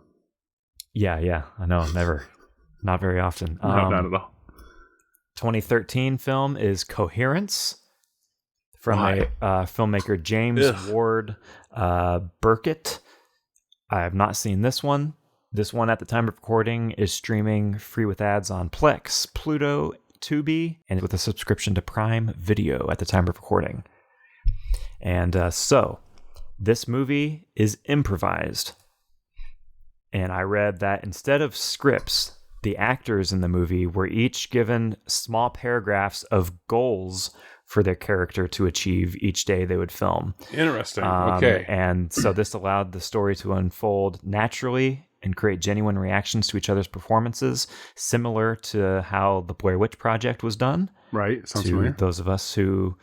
Speaker 5: Yeah, I know, never. Not very often.
Speaker 3: No, not at all.
Speaker 5: 2013 film is Coherence from a filmmaker, James Ward Burkett. I have not seen this one. This one, at the time of recording, is streaming free with ads on Plex, Pluto, Tubi, and with a subscription to Prime Video at the time of recording. And so, this movie is improvised. And I read that instead of scripts, the actors in the movie were each given small paragraphs of goals for their character to achieve each day they would film.
Speaker 3: Interesting. Okay.
Speaker 5: And so this allowed the story to unfold naturally and create genuine reactions to each other's performances, similar to how the Blair Witch Project was done.
Speaker 3: Right. Sounds
Speaker 5: to
Speaker 3: familiar.
Speaker 5: Those of us who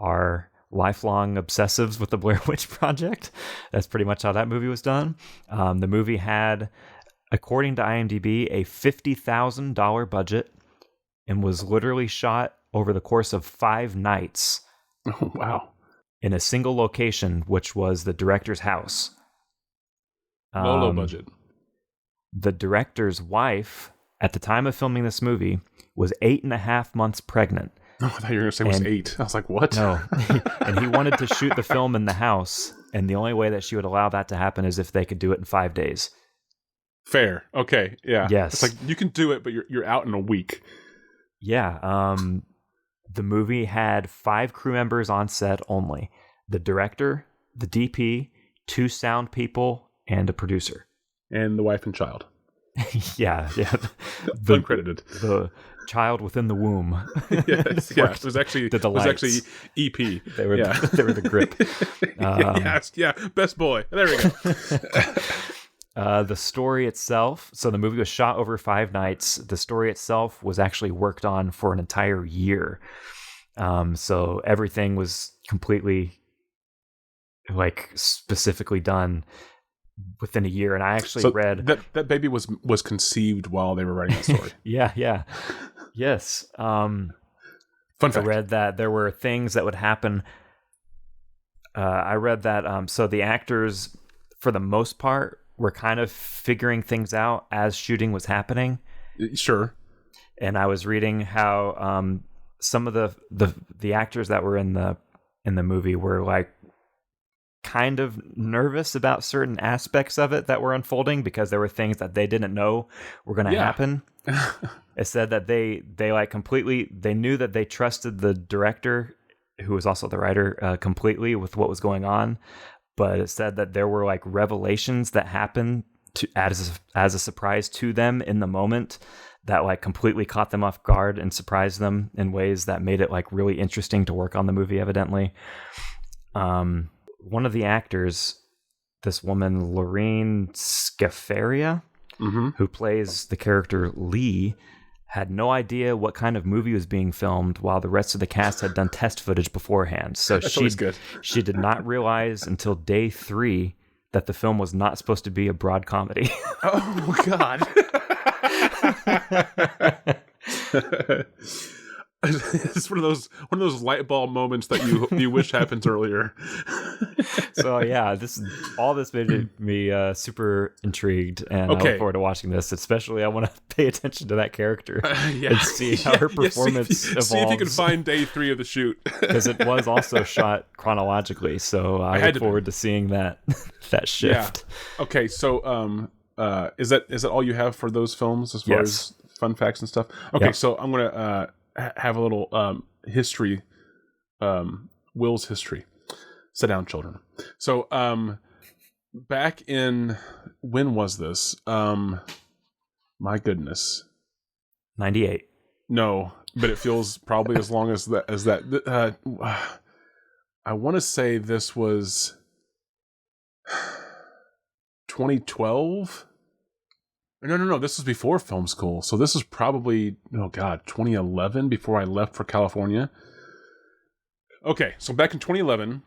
Speaker 5: are lifelong obsessives with the Blair Witch Project, that's pretty much how that movie was done. The movie had, according to IMDb, a $50,000 budget and was literally shot over the course of 5 nights.
Speaker 3: Oh, wow.
Speaker 5: In a single location, which was the director's house.
Speaker 3: Low budget.
Speaker 5: The director's wife, at the time of filming this movie, was 8.5 months pregnant.
Speaker 3: Oh, I thought you were going to say it was 8. I was like, what?
Speaker 5: No. And he wanted to shoot the film in the house, and the only way that she would allow that to happen is if they could do it in 5 days.
Speaker 3: Fair. Okay. Yeah.
Speaker 5: Yes.
Speaker 3: It's like, you can do it, but you're out in a week.
Speaker 5: Yeah. The movie had 5 crew members on set only. The director, the DP, 2 sound people, and a producer.
Speaker 3: And the wife and child.
Speaker 5: Yeah.
Speaker 3: Uncredited.
Speaker 5: The child within the womb.
Speaker 3: Yes, yeah. It was actually EP.
Speaker 5: They were the grip.
Speaker 3: Yes, yeah. Best boy. There we go.
Speaker 5: The story itself. So the movie was shot over 5 nights. The story itself was actually worked on for an entire year. So everything was completely specifically done within a year. And I actually read
Speaker 3: that baby was conceived while they were writing that story.
Speaker 5: Yeah. Yes.
Speaker 3: Fun fact.
Speaker 5: I read that there were things that would happen. I read that so the actors, for the most part, were kind of figuring things out as shooting was happening.
Speaker 3: Sure.
Speaker 5: And I was reading how some of the actors that were in the movie were kind of nervous about certain aspects of it that were unfolding because there were things that they didn't know were going to happen. It said that they knew that they trusted the director, who was also the writer, completely with what was going on. But it said that there were revelations that happened as a surprise to them in the moment that completely caught them off guard and surprised them in ways that made it really interesting to work on the movie, evidently. One of the actors, this woman, Lorene Scafaria, who plays the character Lee, had no idea what kind of movie was being filmed while the rest of the cast had done test footage beforehand. So
Speaker 3: That's always good.
Speaker 5: She did not realize until day 3 that the film was not supposed to be a broad comedy.
Speaker 3: Oh God. It's one of those light bulb moments that you wish happens earlier.
Speaker 5: So yeah, this made me super intrigued, and I look forward to watching this. Especially, I want to pay attention to that character and see how her performance evolves.
Speaker 3: See if you can find day 3 of the shoot,
Speaker 5: because it was also shot chronologically. So I look forward to seeing that shift.
Speaker 3: Yeah. Okay, so is that all you have for those films as far as fun facts and stuff? Okay, so I'm gonna have a little history, Will's history. Sit down, children. So back in, when was this? My goodness,
Speaker 5: 98.
Speaker 3: No, but it feels probably as long as that. I want to say this was 2012. No. This was before film school. So this is probably, 2011, before I left for California. Okay, so back in 2011,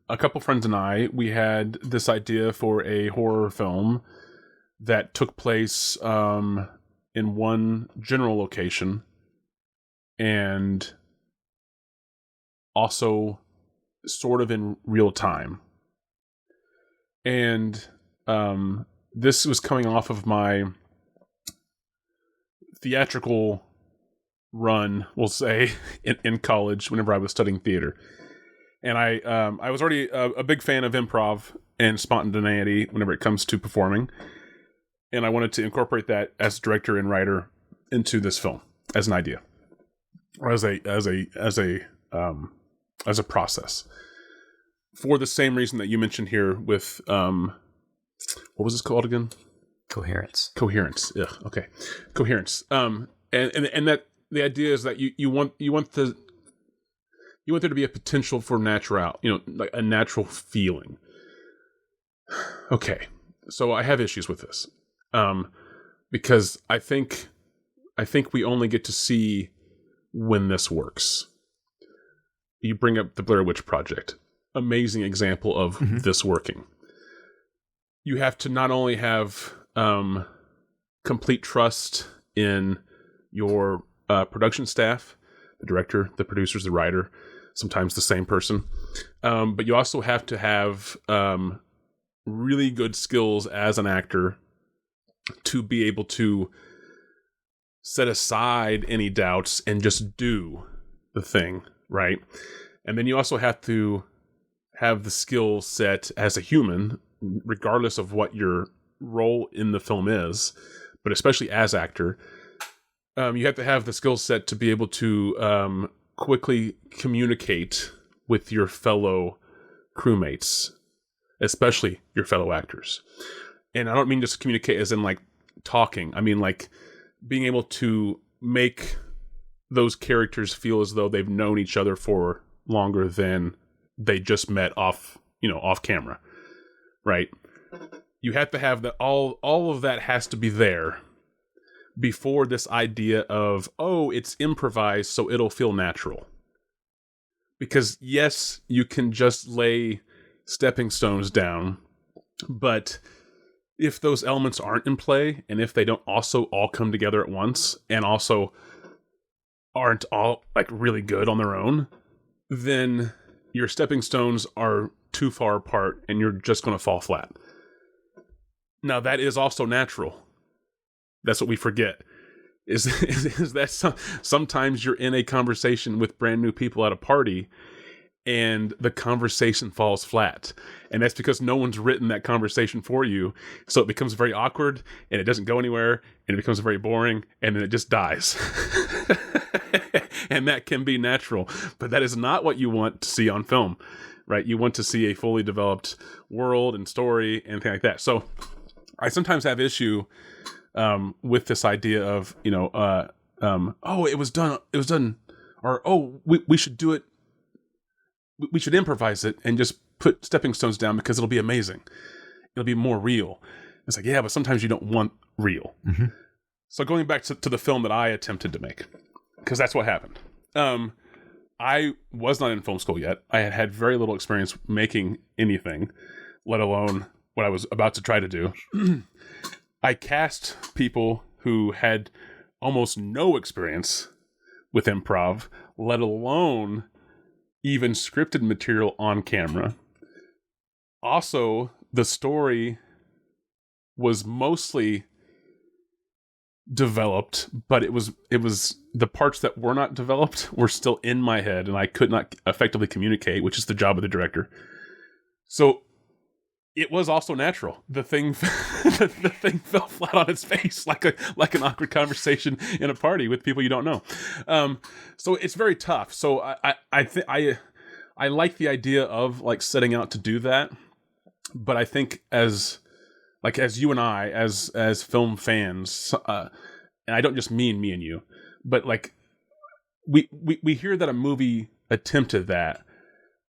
Speaker 3: a couple friends and I, we had this idea for a horror film that took place in one general location and also sort of in real time. And this was coming off of my theatrical run, we'll say, in college whenever I was studying theater. And I was already a big fan of improv and spontaneity whenever it comes to performing. And I wanted to incorporate that as director and writer into this film as an idea, or as a process. For the same reason that you mentioned here with what was this called again?
Speaker 5: Coherence.
Speaker 3: Yeah. Okay. Coherence. And that the idea is that you want there to be a potential for natural, like a natural feeling. Okay. So I have issues with this. Because I think we only get to see when this works. You bring up the Blair Witch Project. Amazing example of this working. You have to not only have complete trust in your production staff, the director, the producers, the writer, sometimes the same person, but you also have to have really good skills as an actor to be able to set aside any doubts and just do the thing, right? And then you also have to have the skill set as a human, regardless of what your role in the film is, but especially as actor, you have to have the skill set to be able to quickly communicate with your fellow crewmates, especially your fellow actors. And I don't mean just communicate as in like talking. I mean like being able to make those characters feel as though they've known each other for longer than they just met off camera, right? You have to have that. All of that has to be there before this idea of, it's improvised, so it'll feel natural. Because yes, you can just lay stepping stones down, but if those elements aren't in play, and if they don't also all come together at once, and also aren't all like really good on their own, then your stepping stones are too far apart and you're just going to fall flat. Now that is also natural. That's what we forget. Is that sometimes you're in a conversation with brand new people at a party and the conversation falls flat. And that's because no one's written that conversation for you. So it becomes very awkward and it doesn't go anywhere and it becomes very boring and then it just dies. And that can be natural, but that is not what you want to see on film, right? You want to see a fully developed world and story and things like that. So I sometimes have issue with this idea of, it was done, or, we should do it. We should improvise it and just put stepping stones down because it'll be amazing. It'll be more real. It's like, yeah, but sometimes you don't want real. So going back to the film that I attempted to make, because that's what happened. I was not in film school yet. I had had very little experience making anything, let alone what I was about to try to do. I cast people who had almost no experience with improv, let alone even scripted material on camera. Also, the story was mostly developed, but it was the parts that were not developed were still in my head, and I could not effectively communicate, which is the job of the director. So it was also natural. The thing the thing fell flat on its face like an awkward conversation in a party with people you don't know. So it's very tough. So I like the idea of like setting out to do that, but I think as you and I, as film fans, and I don't just mean me and you, but like we hear that a movie attempted that,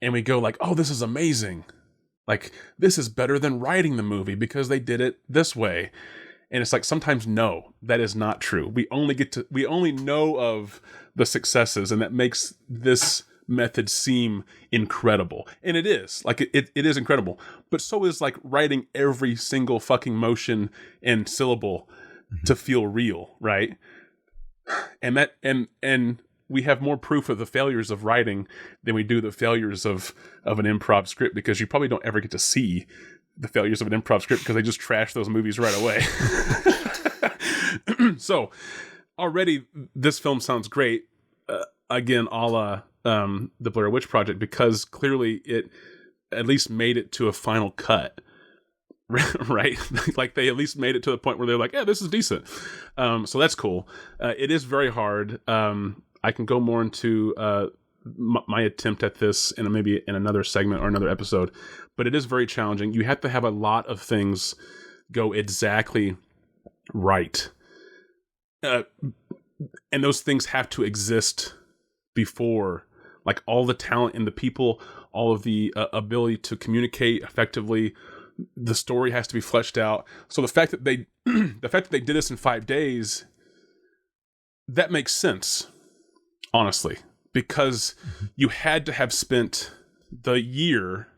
Speaker 3: and we go like, oh, this is amazing. Like, this is better than writing the movie because they did it this way. And it's like, sometimes, no, that is not true. We only know of the successes, and that makes this method seem incredible. And it is. Like, it is incredible. But so is, like, writing every single fucking motion and syllable to feel real, right? And we have more proof of the failures of writing than we do the failures of an improv script, because you probably don't ever get to see the failures of an improv script because they just trash those movies right away. So already this film sounds great. Again, a la the Blair Witch Project, because clearly it at least made it to a final cut. Right? Like, they at least made it to the point where they're like, yeah, this is decent. So that's cool. It is very hard. I can go more into my attempt at this in maybe in another segment or another episode, but it is very challenging. You have to have a lot of things go exactly right. And those things have to exist before, like, all the talent in the people, all of the ability to communicate effectively. The story has to be fleshed out. So the fact that they did this in 5 days, that makes sense. Honestly, because you had to have spent the year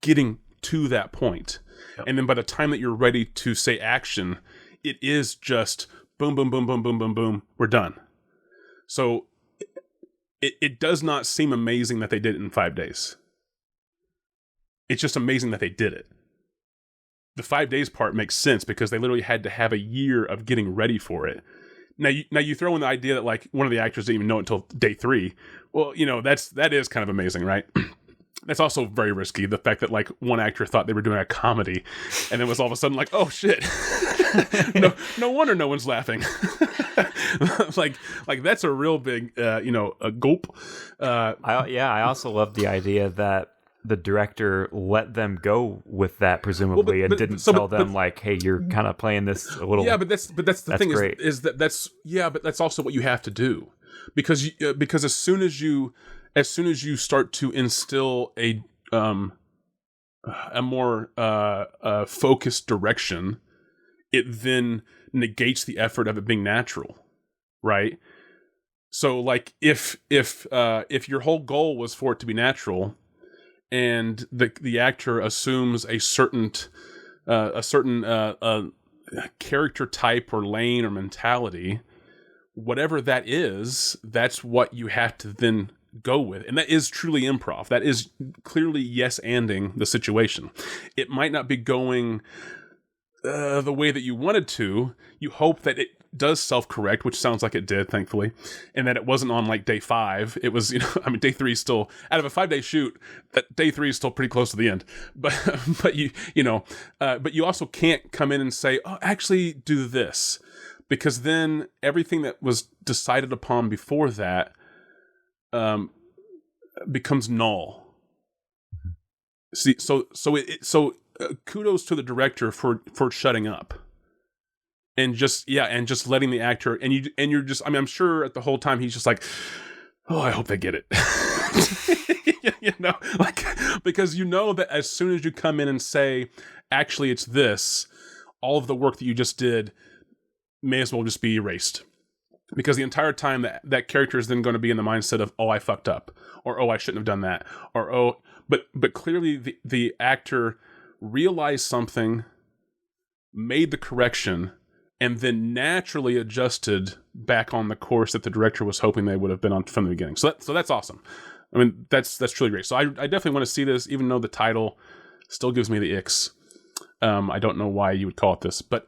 Speaker 3: getting to that point. Yep. And then by the time that you're ready to say action, it is just boom, boom, boom, boom, boom, boom, boom, we're done. So it does not seem amazing that they did it in 5 days. It's just amazing that they did it. The 5 days part makes sense because they literally had to have a year of getting ready for it. Now you throw in the idea that, like, one of the actors didn't even know it until day 3. Well, you know, that is kind of amazing, right? That's also very risky. The fact that, like, one actor thought they were doing a comedy, and then was all of a sudden like, oh shit, no wonder no one's laughing. like that's a real big, a gulp.
Speaker 5: I also love the idea that the director let them go with that, presumably, and didn't tell them like, "Hey, you're kind of playing this a little."
Speaker 3: Yeah, but that's the thing
Speaker 5: great.
Speaker 3: is that but that's also what you have to do, because as soon as you start to instill a more focused direction, it then negates the effort of it being natural, right? So, like, if your whole goal was for it to be natural, and the actor assumes a certain character type or lane or mentality, whatever that is, that's what you have to then go with. And that is truly improv. That is clearly yes-anding the situation. It might not be going the way that you wanted to. You hope that it does self-correct, which sounds like it did, thankfully, and that it wasn't on like day 5. It was, day 3 is still, out of a 5-day shoot, day 3 is still pretty close to the end. But you also can't come in and say, oh, actually do this, because then everything that was decided upon before that becomes null. See, so kudos to the director for shutting up. And just letting the actor, and you're just, I'm sure at the whole time he's just like, oh, I hope they get it. Because that as soon as you come in and say, actually it's this, all of the work that you just did may as well just be erased. Because the entire time that character is then going to be in the mindset of, oh, I fucked up, or oh, I shouldn't have done that, or oh, but clearly the actor realized something, made the correction, and then naturally adjusted back on the course that the director was hoping they would have been on from the beginning. So that's awesome. I mean, that's truly great. So I definitely want to see this, even though the title still gives me the icks. I don't know why you would call it this, but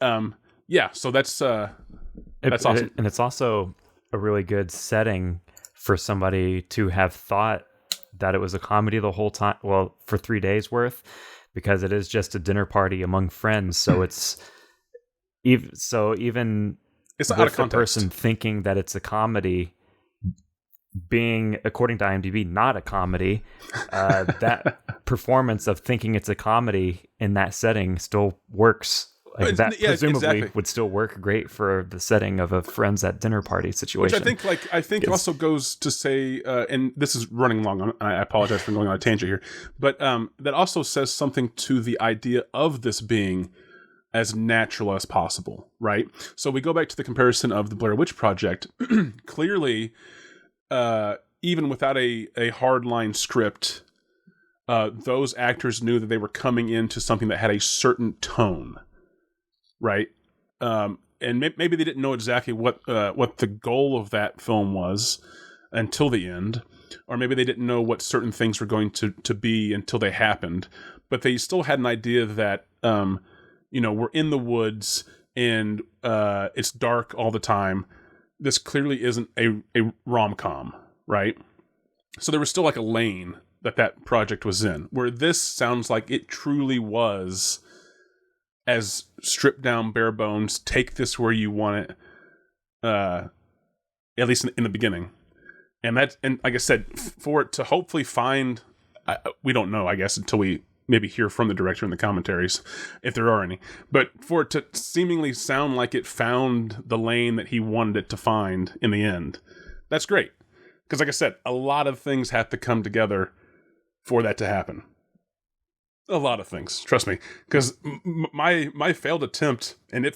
Speaker 3: yeah. So that's awesome.
Speaker 5: And it's also a really good setting for somebody to have thought that it was a comedy the whole time. Well, for 3 days worth, because it is just a dinner party among friends. So it's even
Speaker 3: It's
Speaker 5: with
Speaker 3: out of
Speaker 5: the
Speaker 3: context.
Speaker 5: person thinking that it's a comedy, being, according to IMDb, not a comedy, that performance of thinking it's a comedy in that setting still works. Like that presumably would still work great for the setting of a friends at dinner party situation.
Speaker 3: Which I think also goes to say, and this is running long. I apologize for going on a tangent here, but that also says something to the idea of this being as natural as possible, right? So we go back to the comparison of the Blair Witch Project. Clearly, even without a hardline script, those actors knew that they were coming into something that had a certain tone. Right, and maybe they didn't know exactly what the goal of that film was until the end, or maybe they didn't know what certain things were going to be until they happened. But they still had an idea that we're in the woods and it's dark all the time. This clearly isn't a rom-com, right? So there was still like a lane that project was in, where this sounds like it truly was. As stripped down, bare bones, take this where you want it, at least in the beginning. And like I said, for it to hopefully find, we don't know, I guess, until we maybe hear from the director in the commentaries, if there are any, but for it to seemingly sound like it found the lane that he wanted it to find in the end, that's great. Because like I said, a lot of things have to come together for that to happen. A lot of things, trust me, because my failed attempt, and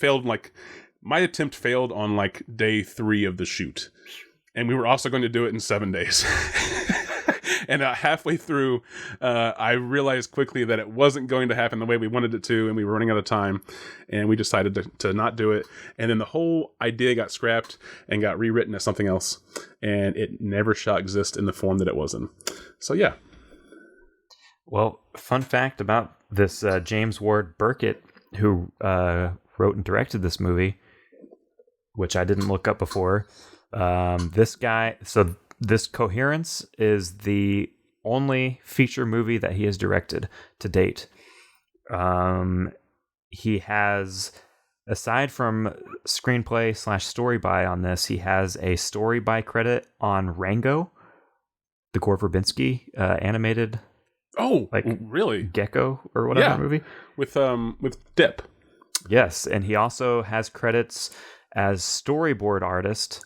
Speaker 3: my attempt failed on like day 3 of the shoot, and we were also going to do it in 7 days. And halfway through, I realized quickly that it wasn't going to happen the way we wanted it to, and we were running out of time, and we decided to not do it. And then the whole idea got scrapped and got rewritten as something else, and it never shall exist in the form that it was in. So yeah.
Speaker 5: Well, fun fact about this James Ward Burkett, who wrote and directed this movie, which I didn't look up before. This guy, so this Coherence is the only feature movie that he has directed to date. He has, aside from screenplay / story by on this, he has a story by credit on Rango, the Gore Verbinski animated.
Speaker 3: Oh, like really?
Speaker 5: Gecko or whatever movie
Speaker 3: with Depp.
Speaker 5: Yes, and he also has credits as storyboard artist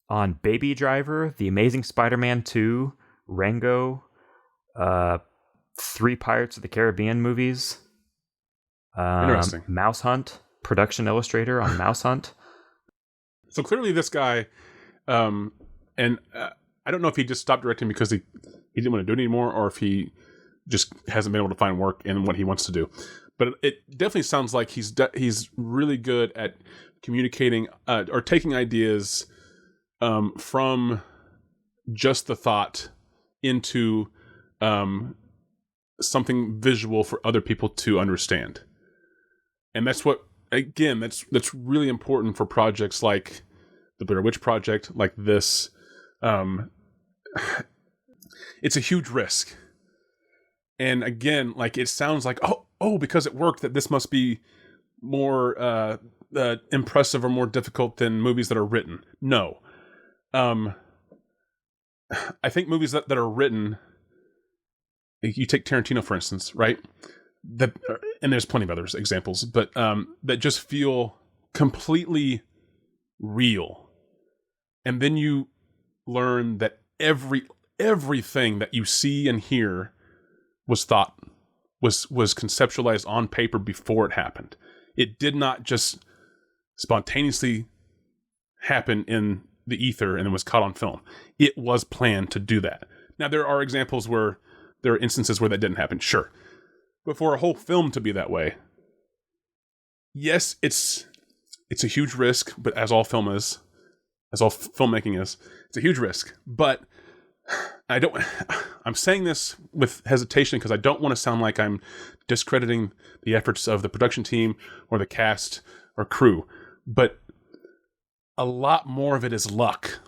Speaker 5: on Baby Driver, The Amazing Spider-Man 2, Rango, 3 Pirates of the Caribbean movies.
Speaker 3: Interesting.
Speaker 5: Mouse Hunt, production illustrator on Mouse Hunt.
Speaker 3: So clearly, this guy, and I don't know if he just stopped directing because he didn't want to do it anymore, or if he just hasn't been able to find work in what he wants to do. But it definitely sounds like he's really good at communicating or taking ideas from just the thought into something visual for other people to understand. And that's what, again, that's really important for projects like the Blair Witch Project, like this. It's a huge risk. And again, like it sounds like, oh, because it worked, that this must be more impressive or more difficult than movies that are written. No. I think movies that are written, you take Tarantino, for instance, right? And there's plenty of other examples, but that just feel completely real. And then you learn that everything that you see and hear was conceptualized on paper before it happened. It did not just spontaneously happen in the ether and then was caught on film. It was planned to do that. Now, there are instances where that didn't happen, sure. But for a whole film to be that way, yes, it's a huge risk, but as all filmmaking is, it's a huge risk. But I'm saying this with hesitation because I don't want to sound like I'm discrediting the efforts of the production team or the cast or crew. But a lot more of it is luck.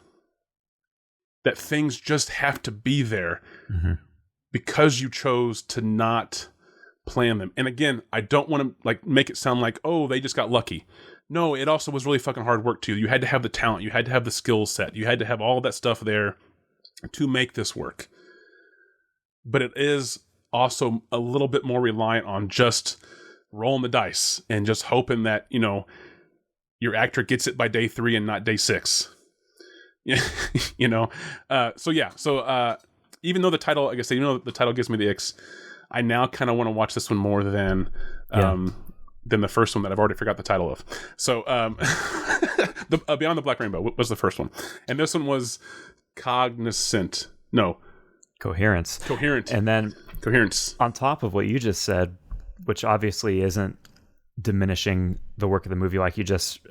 Speaker 3: That things just have to be there because you chose to not plan them. And again, I don't want to like make it sound like, oh, they just got lucky. No, it also was really fucking hard work too. You had to have the talent. You had to have the skill set. You had to have all that stuff there to make this work. But it is also a little bit more reliant on just rolling the dice and just hoping that, you know, your actor gets it by day 3 and not day 6. You know? So even though the title, like I said, the title gives me the icks, I now kind of want to watch this one more than the first one that I've already forgot the title of. So Beyond the Black Rainbow was the first one. And this one was Coherence.
Speaker 5: And then
Speaker 3: Coherence.
Speaker 5: On top of what you just said, which obviously isn't diminishing the work of the movie like you just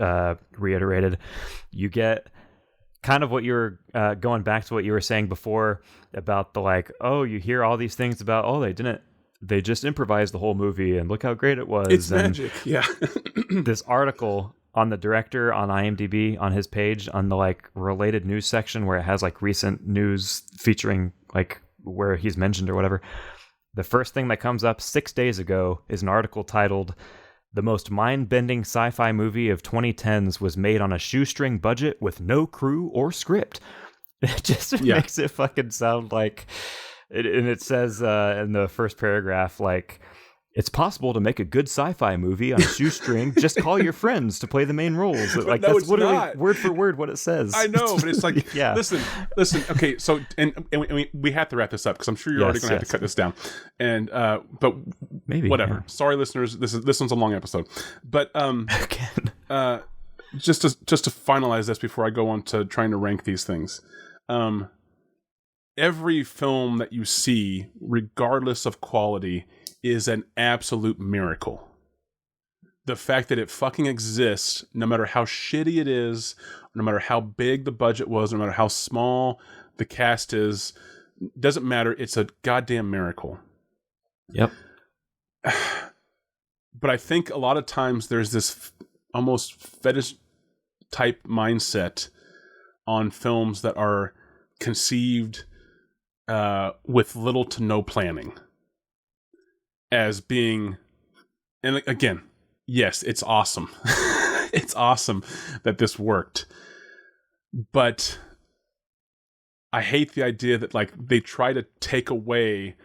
Speaker 5: reiterated, you get kind of what you were going back to what you were saying before about the like, oh, you hear all these things about, oh, they just improvised the whole movie and look how great it was.
Speaker 3: It's
Speaker 5: and
Speaker 3: magic. Yeah.
Speaker 5: This article on the director on IMDb on his page on the like related news section where it has like recent news featuring like where he's mentioned or whatever. The first thing that comes up 6 days ago is an article titled "The most mind-bending sci-fi movie of 2010s was made on a shoestring budget with no crew or script." It just makes it fucking sound like and it says in the first paragraph, like, it's possible to make a good sci-fi movie on a shoestring. Just call your friends to play the main roles. Like, no, that's literally not word for word what it says.
Speaker 3: I know, but it's like, listen. Okay, so and we have to wrap this up because I'm sure you're already going to have to cut this down. And but
Speaker 5: maybe
Speaker 3: whatever.
Speaker 5: Yeah.
Speaker 3: Sorry, listeners. This one's a long episode. But just to finalize this before I go on to trying to rank these things. Every film that you see, regardless of quality, is an absolute miracle. The fact that it fucking exists, no matter how shitty it is, no matter how big the budget was, no matter how small the cast is, doesn't matter. It's a goddamn miracle.
Speaker 5: Yep.
Speaker 3: But I think a lot of times there's this almost fetish type mindset on films that are conceived with little to no planning as being, and again, yes, it's awesome. It's awesome that this worked. But I hate the idea that like they try to take away,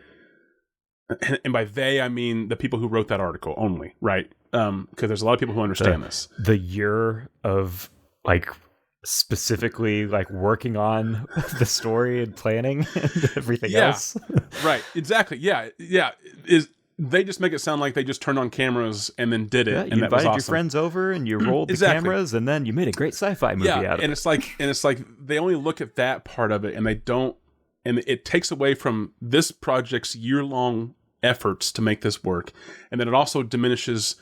Speaker 3: and by they I mean the people who wrote that article only, right? Because there's a lot of people who understand this.
Speaker 5: The year of like specifically like working on the story and planning and everything else.
Speaker 3: Right, exactly. Yeah. They just make it sound like they just turned on cameras and then did it.
Speaker 5: Yeah,
Speaker 3: and
Speaker 5: you
Speaker 3: that
Speaker 5: invited
Speaker 3: was awesome.
Speaker 5: your friends over and you rolled the cameras and then you made a great sci-fi movie out of it.
Speaker 3: And it's like they only look at that part of it and they don't, and it takes away from this project's year-long efforts to make this work. And then it also diminishes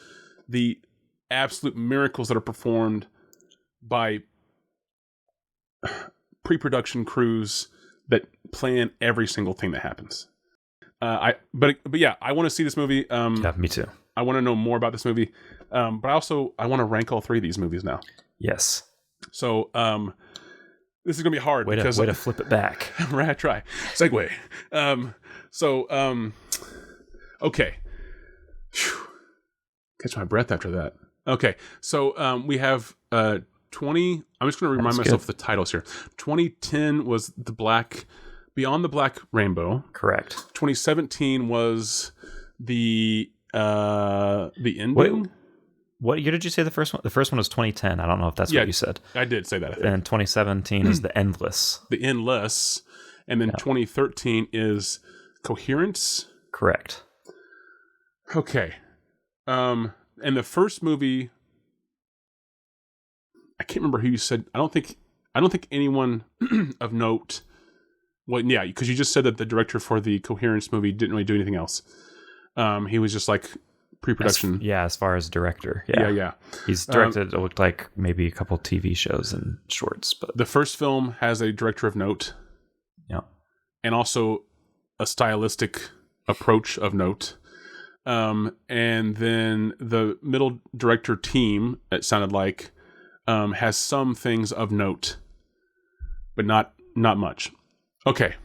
Speaker 3: the absolute miracles that are performed by pre-production crews that plan every single thing that happens. But yeah, I want to see this movie.
Speaker 5: Yeah, me too.
Speaker 3: I want to know more about this movie. But I want to rank all 3 of these movies now.
Speaker 5: Yes.
Speaker 3: So this is gonna be hard.
Speaker 5: Way to flip it back.
Speaker 3: Right, try segue. Okay. Whew. Catch my breath after that. Okay, so we have 20. I'm just going to remind myself the titles here. 2010 was Beyond the Black Rainbow.
Speaker 5: Correct.
Speaker 3: 2017 was the ending.
Speaker 5: Wait, what year did you say the first one? The first one was 2010. I don't know if that's what you said.
Speaker 3: I did say that. I think.
Speaker 5: And 2017 is The Endless.
Speaker 3: The Endless, and then 2013 is Coherence.
Speaker 5: Correct.
Speaker 3: Okay. And the first movie, I can't remember who you said. I don't think anyone of note. Well, yeah, because you just said that the director for the Coherence movie didn't really do anything else. He was just like pre-production.
Speaker 5: As far as director.
Speaker 3: Yeah.
Speaker 5: He's directed, it looked like maybe a couple TV shows and shorts. But
Speaker 3: the first film has a director of note.
Speaker 5: Yeah.
Speaker 3: And also a stylistic approach of note. And then the middle director team, it sounded like, has some things of note, but not much. Okay.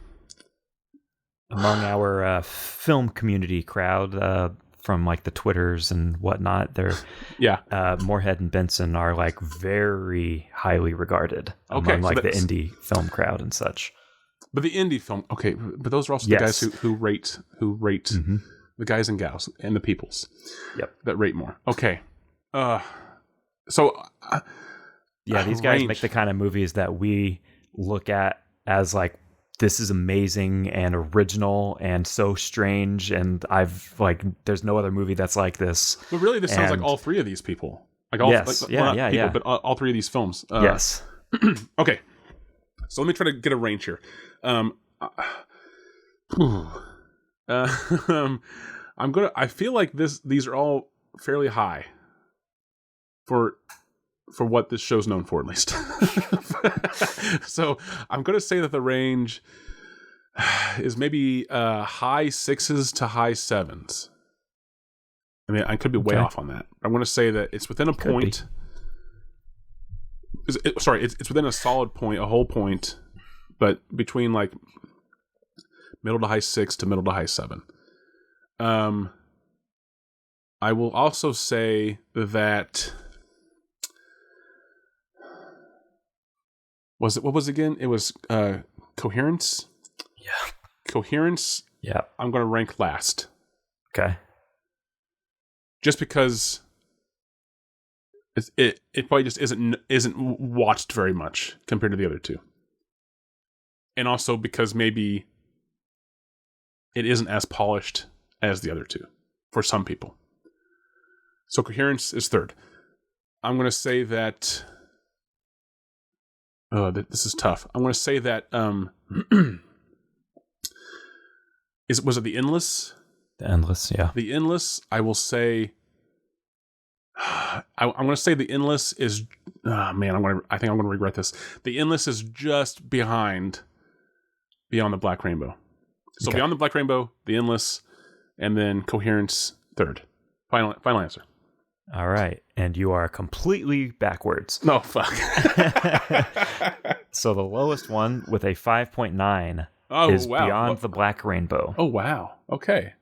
Speaker 5: Among our film community crowd, from like the Twitters and whatnot, they're Moorhead and Benson are like very highly regarded among like the indie film crowd and such.
Speaker 3: But the indie film, okay, but those are also the guys who rate the guys and gals and the peoples.
Speaker 5: Yep.
Speaker 3: That rate more. Okay. These
Speaker 5: guys make the kind of movies that we look at as like, this is amazing and original and so strange, and there's no other movie that's like this.
Speaker 3: But really, this sounds like all three of these people. Like all, but all three of these films.
Speaker 5: Yes.
Speaker 3: Okay. So let me try to get a range here. I feel like these are all fairly high for what this show's known for, at least. So I'm going to say that the range is maybe high 6s to high 7s. I mean, I could be way off on that. I'm going to say that it's within a point. It's within a solid point, a whole point, but between like middle to high 6 to middle to high 7. I will also say that. What was it again? It was Coherence?
Speaker 5: Yeah.
Speaker 3: Coherence?
Speaker 5: Yeah.
Speaker 3: I'm going to rank last.
Speaker 5: Okay.
Speaker 3: Just because it probably just isn't watched very much compared to the other two. And also because maybe it isn't as polished as the other two for some people. So Coherence is third. I'm going to say that... this is tough. I'm going to say that was it The Endless?
Speaker 5: The Endless, yeah.
Speaker 3: The Endless, I will say I'm going to say The Endless is I think I'm going to regret this. The Endless is just behind Beyond the Black Rainbow. So Beyond the Black Rainbow, The Endless, and then Coherence third. Final answer.
Speaker 5: All right. And you are completely backwards.
Speaker 3: No, fuck.
Speaker 5: So the lowest one with a 5.9 is Beyond the Black Rainbow.
Speaker 3: Oh, wow. Okay.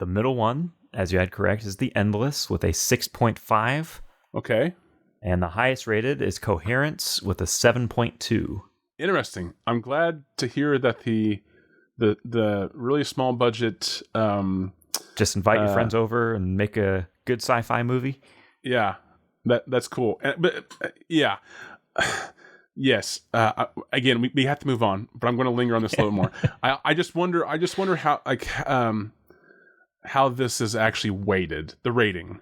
Speaker 5: The middle one, as you had correct, is The Endless with a 6.5.
Speaker 3: Okay.
Speaker 5: And the highest rated is Coherence with a 7.2.
Speaker 3: Interesting. I'm glad to hear that the really small budget...
Speaker 5: just invite your friends over and make a good sci-fi movie.
Speaker 3: Yeah, that's cool. Yeah, yes. Again, we have to move on, but I'm going to linger on this a little more. I just wonder how this is actually weighted. The rating.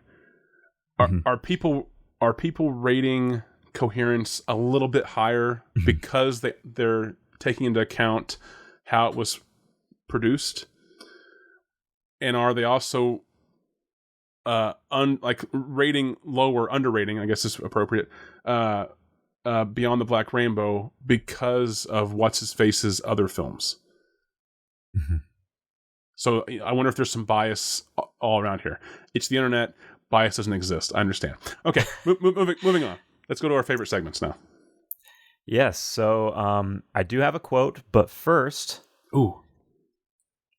Speaker 3: Are people rating Coherence a little bit higher because they're taking into account how it was produced? And are they also rating lower, underrating, I guess is appropriate, Beyond the Black Rainbow because of What's-His-Face's other films?
Speaker 5: Mm-hmm.
Speaker 3: So I wonder if there's some bias all around here. It's the internet. Bias doesn't exist. I understand. Okay, moving on. Let's go to our favorite segments now.
Speaker 5: Yes, so I do have a quote, but first...
Speaker 3: Ooh.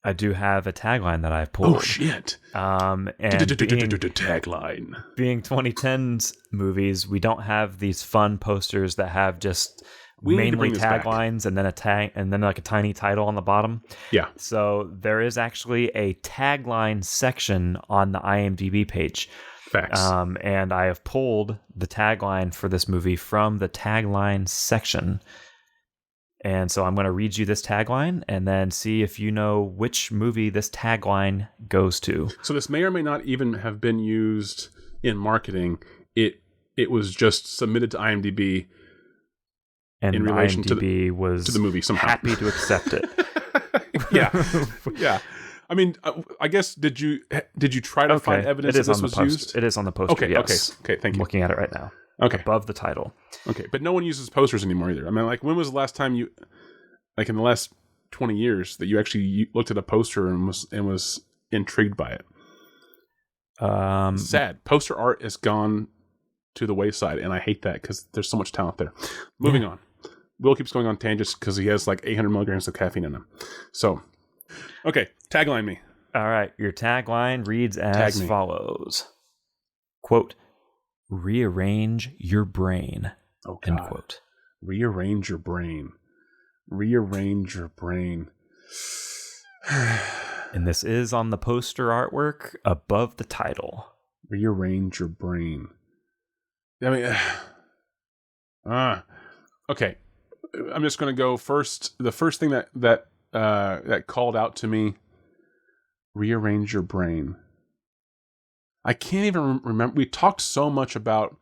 Speaker 5: I do have a tagline that I've pulled.
Speaker 3: Oh, shit.
Speaker 5: And
Speaker 3: tagline.
Speaker 5: Being 2010s movies, we don't have these fun posters that have just mainly taglines and then a tag and then like a tiny title on the bottom.
Speaker 3: Yeah.
Speaker 5: So there is actually a tagline section on the IMDb page.
Speaker 3: Facts.
Speaker 5: And I have pulled the tagline for this movie from the tagline section. And so I'm going to read you this tagline and then see if you know which movie this tagline goes to.
Speaker 3: So this may or may not even have been used in marketing. It it was just submitted to IMDb
Speaker 5: and
Speaker 3: in relation
Speaker 5: IMDb was
Speaker 3: to the movie somehow.
Speaker 5: happy to accept it.
Speaker 3: Yeah. I mean, I guess did you try to find evidence that this was used?
Speaker 5: It is on the poster. Yes.
Speaker 3: Okay. Thank you.
Speaker 5: I'm looking at it right now.
Speaker 3: Okay.
Speaker 5: Above the title.
Speaker 3: Okay, but no one uses posters anymore either. I mean, like, when was the last time you, like, in the last 20 years, that you actually looked at a poster and was intrigued by it? Sad. Poster art has gone to the wayside, and I hate that because there's so much talent there. Moving on. Will keeps going on tangents because he has like 800 milligrams of caffeine in him. So, okay, tagline me.
Speaker 5: All right, your tagline reads as follows. Quote, rearrange your brain.
Speaker 3: Oh, God.
Speaker 5: End quote.
Speaker 3: Rearrange your brain. Rearrange your brain.
Speaker 5: And this is on the poster artwork above the title.
Speaker 3: Rearrange your brain. I mean, okay. I'm just going to go first. The first thing that called out to me, rearrange your brain. I can't even remember. We talked so much about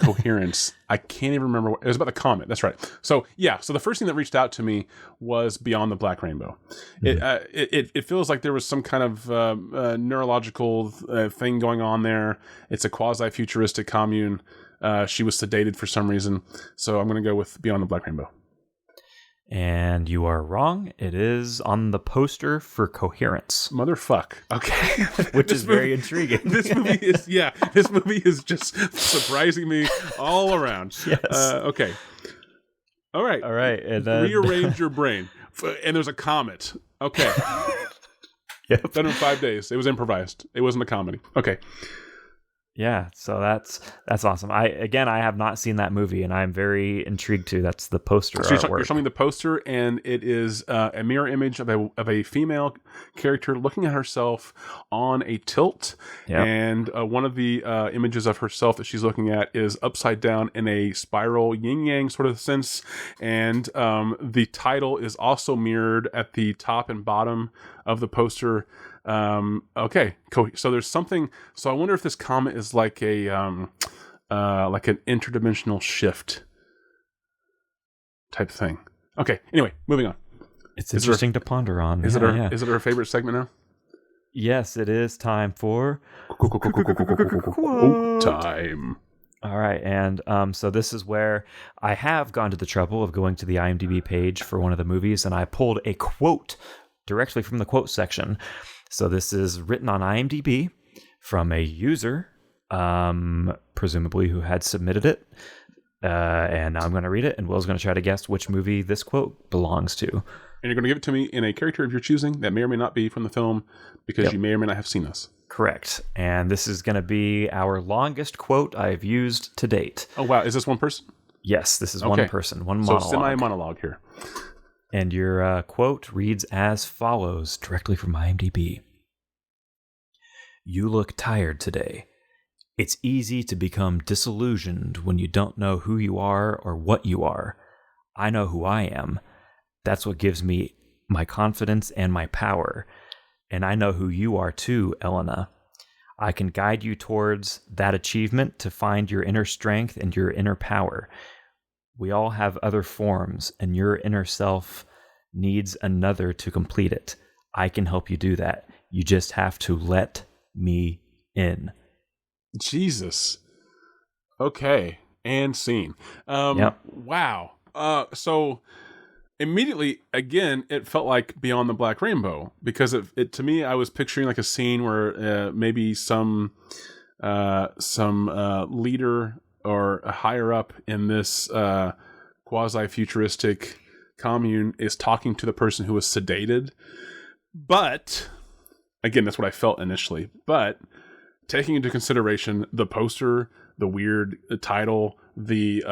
Speaker 3: coherence. I can't even remember. It was about the comet. That's right. So yeah. So the first thing that reached out to me was Beyond the Black Rainbow. Mm-hmm. It feels like there was some kind of neurological thing going on there. It's a quasi-futuristic commune. She was sedated for some reason. So I'm going to go with Beyond the Black Rainbow.
Speaker 5: And you are wrong. It is on the poster for Coherence.
Speaker 3: Motherfuck. Okay.
Speaker 5: Which is very intriguing.
Speaker 3: This movie is just surprising me all around.
Speaker 5: Yes.
Speaker 3: Okay. All right.
Speaker 5: And then
Speaker 3: rearrange your brain. And there's a comet. Okay.
Speaker 5: Yep.
Speaker 3: Done in 5 days. It was improvised. It wasn't a comedy. Okay.
Speaker 5: Yeah, so that's awesome. I have not seen that movie, and I'm very intrigued too. That's the poster artwork.
Speaker 3: You're showing me the poster, and it is a mirror image of a female character looking at herself on a tilt.
Speaker 5: Yep.
Speaker 3: And one of the images of herself that she's looking at is upside down in a spiral yin-yang sort of sense. And the title is also mirrored at the top and bottom of the poster. Okay, cool. So there's something. So I wonder if this comet is like a like an interdimensional shift type thing. Okay. Anyway, moving on.
Speaker 5: It's interesting to ponder on.
Speaker 3: Is it our favorite segment now?
Speaker 5: Yes, it is time for
Speaker 3: quote time.
Speaker 5: All right, and so this is where I have gone to the trouble of going to the IMDb page for one of the movies, and I pulled a quote directly from the quote section. So this is written on IMDb from a user, presumably who had submitted it. And now I'm going to read it, and Will's going to try to guess which movie this quote belongs to. And
Speaker 3: you're going to give it to me in a character of your choosing that may or may not be from the film, because you may or may not have seen this.
Speaker 5: Correct. And this is going to be our longest quote I've used to date.
Speaker 3: Oh, wow. Is this one person?
Speaker 5: Yes, this is one person, one monologue.
Speaker 3: So semi-monologue here.
Speaker 5: And your quote reads as follows, directly from IMDb. You look tired today. It's easy to become disillusioned when you don't know who you are or what you are. I know who I am. That's what gives me my confidence and my power. And I know who you are too, Elena. I can guide you towards that achievement to find your inner strength and your inner power. We all have other forms, and your inner self needs another to complete it. I can help you do that. You just have to let me in.
Speaker 3: Jesus. Okay. And scene.
Speaker 5: Yep.
Speaker 3: Wow. So immediately, again, it felt like Beyond the Black Rainbow, because it to me, I was picturing like a scene where maybe some leader or a higher up in this quasi-futuristic commune is talking to the person who was sedated. But again, that's what I felt initially. But taking into consideration the poster, the weird title, the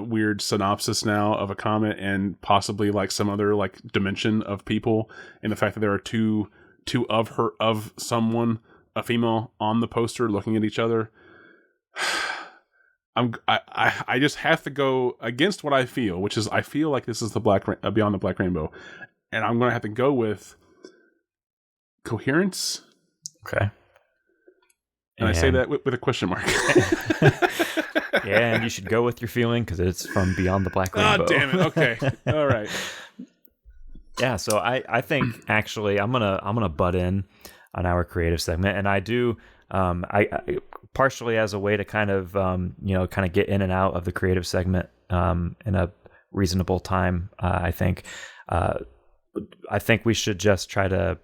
Speaker 3: weird synopsis now of a comet, and possibly like some other like dimension of people, and the fact that there are two of someone, a female, on the poster looking at each other. I just have to go against what I feel, which is I feel like this is the Beyond the Black Rainbow, and I'm going to have to go with Coherence.
Speaker 5: Okay.
Speaker 3: And I say that with a question mark.
Speaker 5: Yeah, and you should go with your feeling because it's from Beyond the Black Rainbow.
Speaker 3: Oh, damn it. Okay. All right.
Speaker 5: Yeah, so I think actually I'm gonna butt in on our creative segment, and I do I partially as a way to kind of kind of get in and out of the creative segment in a reasonable time. I think we should just try to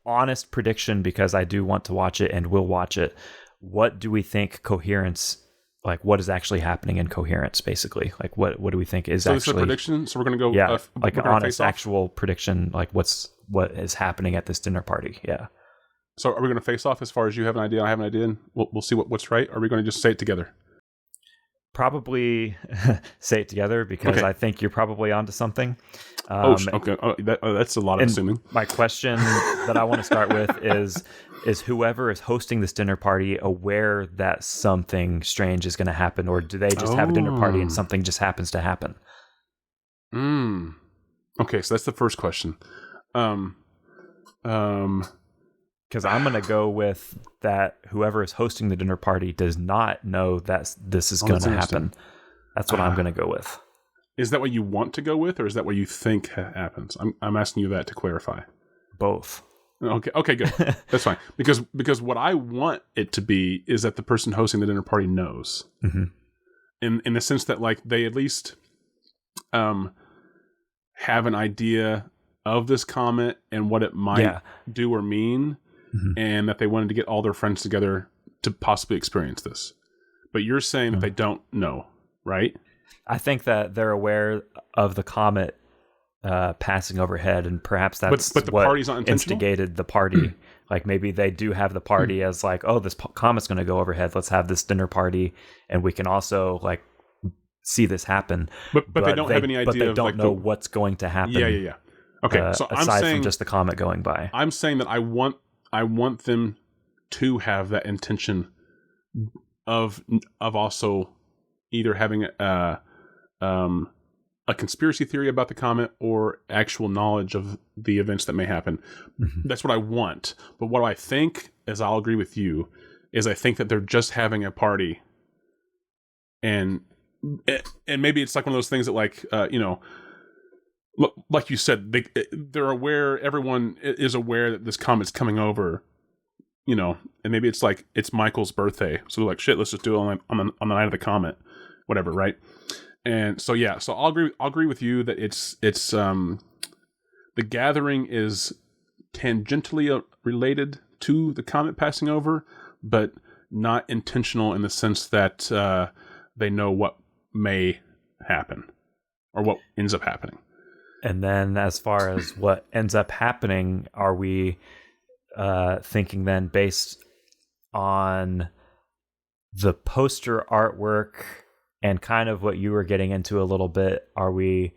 Speaker 5: honest prediction, because I do want to watch it and will watch it. What do we think coherence? Like, what is actually happening in coherence, basically? Like, what do we think is
Speaker 3: so
Speaker 5: actually...
Speaker 3: So this is a prediction? So we're going to go...
Speaker 5: Yeah, like an honest, actual prediction, like what is happening at this dinner party, yeah.
Speaker 3: So are we going to face off as far as you have an idea, I have an idea, and we'll see what's right? Or are we going to just say it together?
Speaker 5: Probably say it together, because I think you're probably onto something.
Speaker 3: Okay. That's a lot of assuming.
Speaker 5: My question that I want to start with is whoever is hosting this dinner party aware that something strange is going to happen, or do they just have a dinner party and something just happens to happen?
Speaker 3: Okay, so that's the first question.
Speaker 5: Because I'm going to go with that whoever is hosting the dinner party does not know that this is going to happen. That's what I'm going to go with.
Speaker 3: Is that what you want to go with, or is that what you think happens? I'm asking you that to clarify.
Speaker 5: Both.
Speaker 3: Okay, good. That's fine. Because what I want it to be is that the person hosting the dinner party knows.
Speaker 5: Mm-hmm.
Speaker 3: In the sense that, like, they at least have an idea of this comment and what it might do or mean, and that they wanted to get all their friends together to possibly experience this. But you're saying that they don't know, right?
Speaker 5: I think that they're aware of the comet passing overhead, and perhaps that's
Speaker 3: but the
Speaker 5: what
Speaker 3: party's not intentional?
Speaker 5: Instigated the party. Like, maybe they do have the party as like, oh, this comet's going to go overhead. Let's have this dinner party, and we can also like see this happen.
Speaker 3: But they don't have any idea.
Speaker 5: But they
Speaker 3: of,
Speaker 5: don't
Speaker 3: like,
Speaker 5: know what's going to happen.
Speaker 3: Yeah. Okay, so
Speaker 5: aside
Speaker 3: I'm saying,
Speaker 5: from just the comet going by,
Speaker 3: I'm saying that I want them to have that intention of also either having a conspiracy theory about the comet or actual knowledge of the events that may happen. That's what I want. But what I think, as I'll agree with you, is I think that they're just having a party, and maybe it's like one of those things that, like, like you said, they're aware. Everyone is aware that this comet's coming over, and maybe it's like it's Michael's birthday, so they're like, shit, let's just do it on the night of the comet, whatever, right? And so so I'll agree with you that it's the gathering is tangentially related to the comet passing over, but not intentional in the sense that they know what may happen or what ends up happening.
Speaker 5: And then as far as what ends up happening, are we thinking then based on the poster artwork and kind of what you were getting into a little bit, are we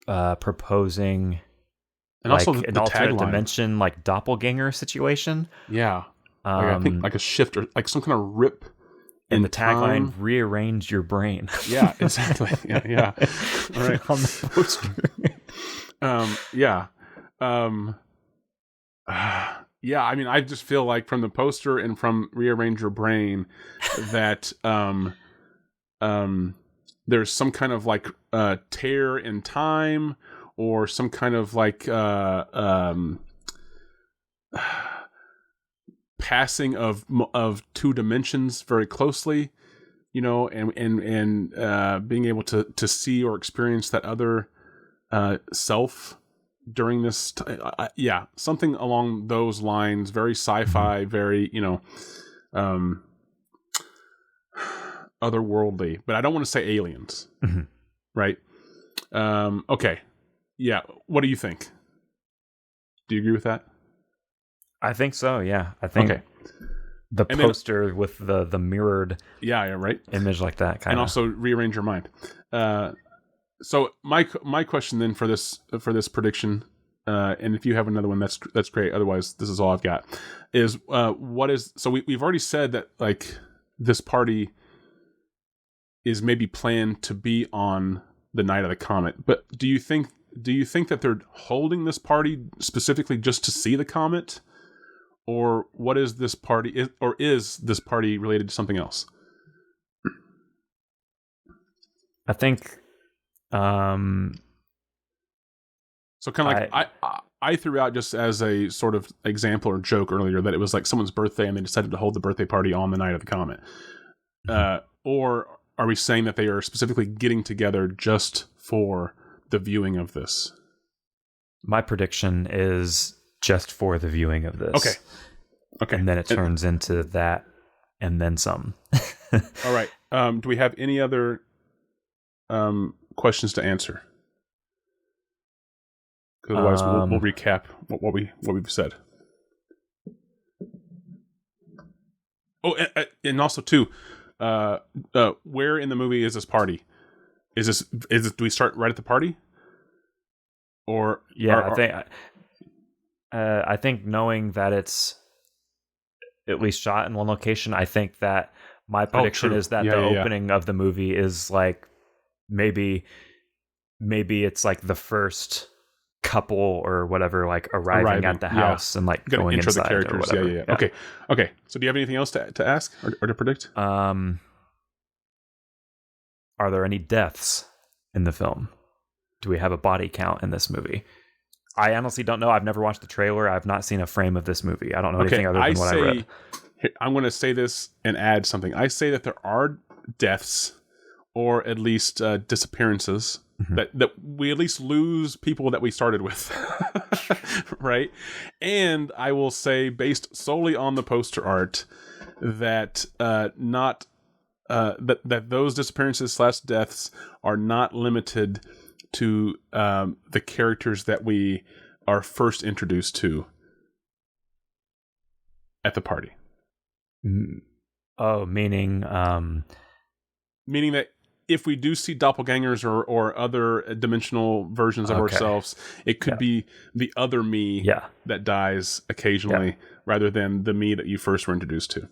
Speaker 5: proposing
Speaker 3: and
Speaker 5: like
Speaker 3: also
Speaker 5: an
Speaker 3: the
Speaker 5: alternate
Speaker 3: tagline.
Speaker 5: Dimension, like doppelganger situation?
Speaker 3: Yeah. I think like a shift or like some kind of rip.
Speaker 5: And the tagline, rearrange your brain.
Speaker 3: Yeah, exactly. Yeah. All right.
Speaker 5: On the poster.
Speaker 3: Yeah. Yeah, I mean, I just feel like from the poster and from Rearrange Your Brain that there's some kind of like tear in time, or some kind of like passing of two dimensions very closely, and being able to see or experience that other self during this something along those lines, very sci-fi, very otherworldly, but I don't want to say aliens. Right? Okay, yeah, what do you think? Do you agree with that?
Speaker 5: I think so, yeah. I think the poster with the mirrored
Speaker 3: right,
Speaker 5: image like that kind
Speaker 3: and
Speaker 5: of.
Speaker 3: Also rearrange your mind. So my question then for this prediction, and if you have another one, that's great. Otherwise, this is all I've got. Is what is so we've already said that like this party is maybe planned to be on the night of the comet, but do you think that they're holding this party specifically just to see the comet, or what is this party? Or is this party related to something else?
Speaker 5: I think.
Speaker 3: So kind of like I threw out just as a sort of example or joke earlier that it was like someone's birthday and they decided to hold the birthday party on the night of the comet. Or are we saying that they are specifically getting together just for the viewing of this?
Speaker 5: My prediction is just for the viewing of this.
Speaker 3: Okay.
Speaker 5: And then it turns into that and then some.
Speaker 3: All right. Do we have any other questions to answer? Otherwise, we'll recap what we've said. Oh, and also too, where in the movie is this party? Is this do we start right at the party? Or
Speaker 5: I think knowing that it's at least shot in one location, I think that my prediction is that the opening of the movie is like maybe it's like the first couple or whatever, like arriving at the house and like going inside the characters. Or whatever.
Speaker 3: Okay. So do you have anything else to ask or to predict?
Speaker 5: Are there any deaths in the film? Do we have a body count in this movie? I honestly don't know. I've never watched the trailer. I've not seen a frame of this movie. I don't know anything other than what I read.
Speaker 3: I'm going to say this and add something. I say that there are deaths, or at least disappearances, that we at least lose people that we started with, right? And I will say, based solely on the poster art, that that those disappearances / deaths are not limited to the characters that we are first introduced to at the party.
Speaker 5: Oh, meaning
Speaker 3: that if we do see doppelgangers or other dimensional versions of ourselves, it could be the other me that dies occasionally rather than the me that you first were introduced to.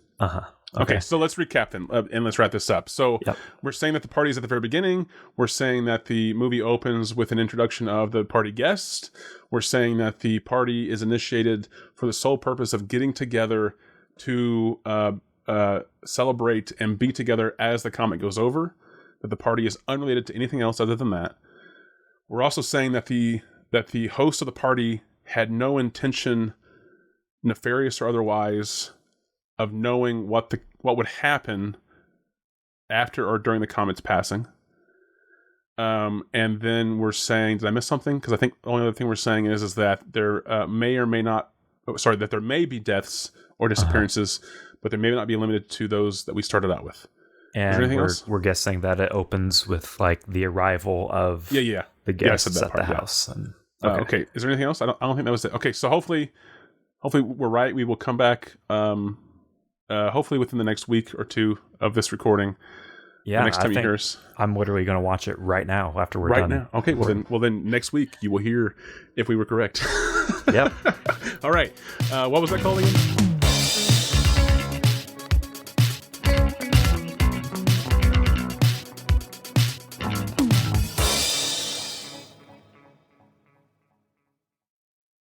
Speaker 3: Okay, so let's recap then, and let's wrap this up. So we're saying that the party is at the very beginning. We're saying that the movie opens with an introduction of the party guest. We're saying that the party is initiated for the sole purpose of getting together to celebrate and be together as the comet goes over. That the party is unrelated to anything else other than that. We're also saying that the host of the party had no intention, nefarious or otherwise, of knowing what would happen after or during the comet's passing. And then we're saying, did I miss something? Because I think the only other thing we're saying is that there may or may not, that there may be deaths or disappearances, but there may not be limited to those that we started out with.
Speaker 5: And we're guessing that it opens with like the arrival of the guests at the house. And,
Speaker 3: okay. Is there anything else? I don't think that was it. Okay, so hopefully we're right. We will come back hopefully within the next week or two of this recording.
Speaker 5: Yeah,
Speaker 3: the next time you hear us.
Speaker 5: I'm literally going to watch it right now after we're done. Right now?
Speaker 3: Okay, well then next week you will hear if we were correct.
Speaker 5: Yep.
Speaker 3: All right. What was that called again?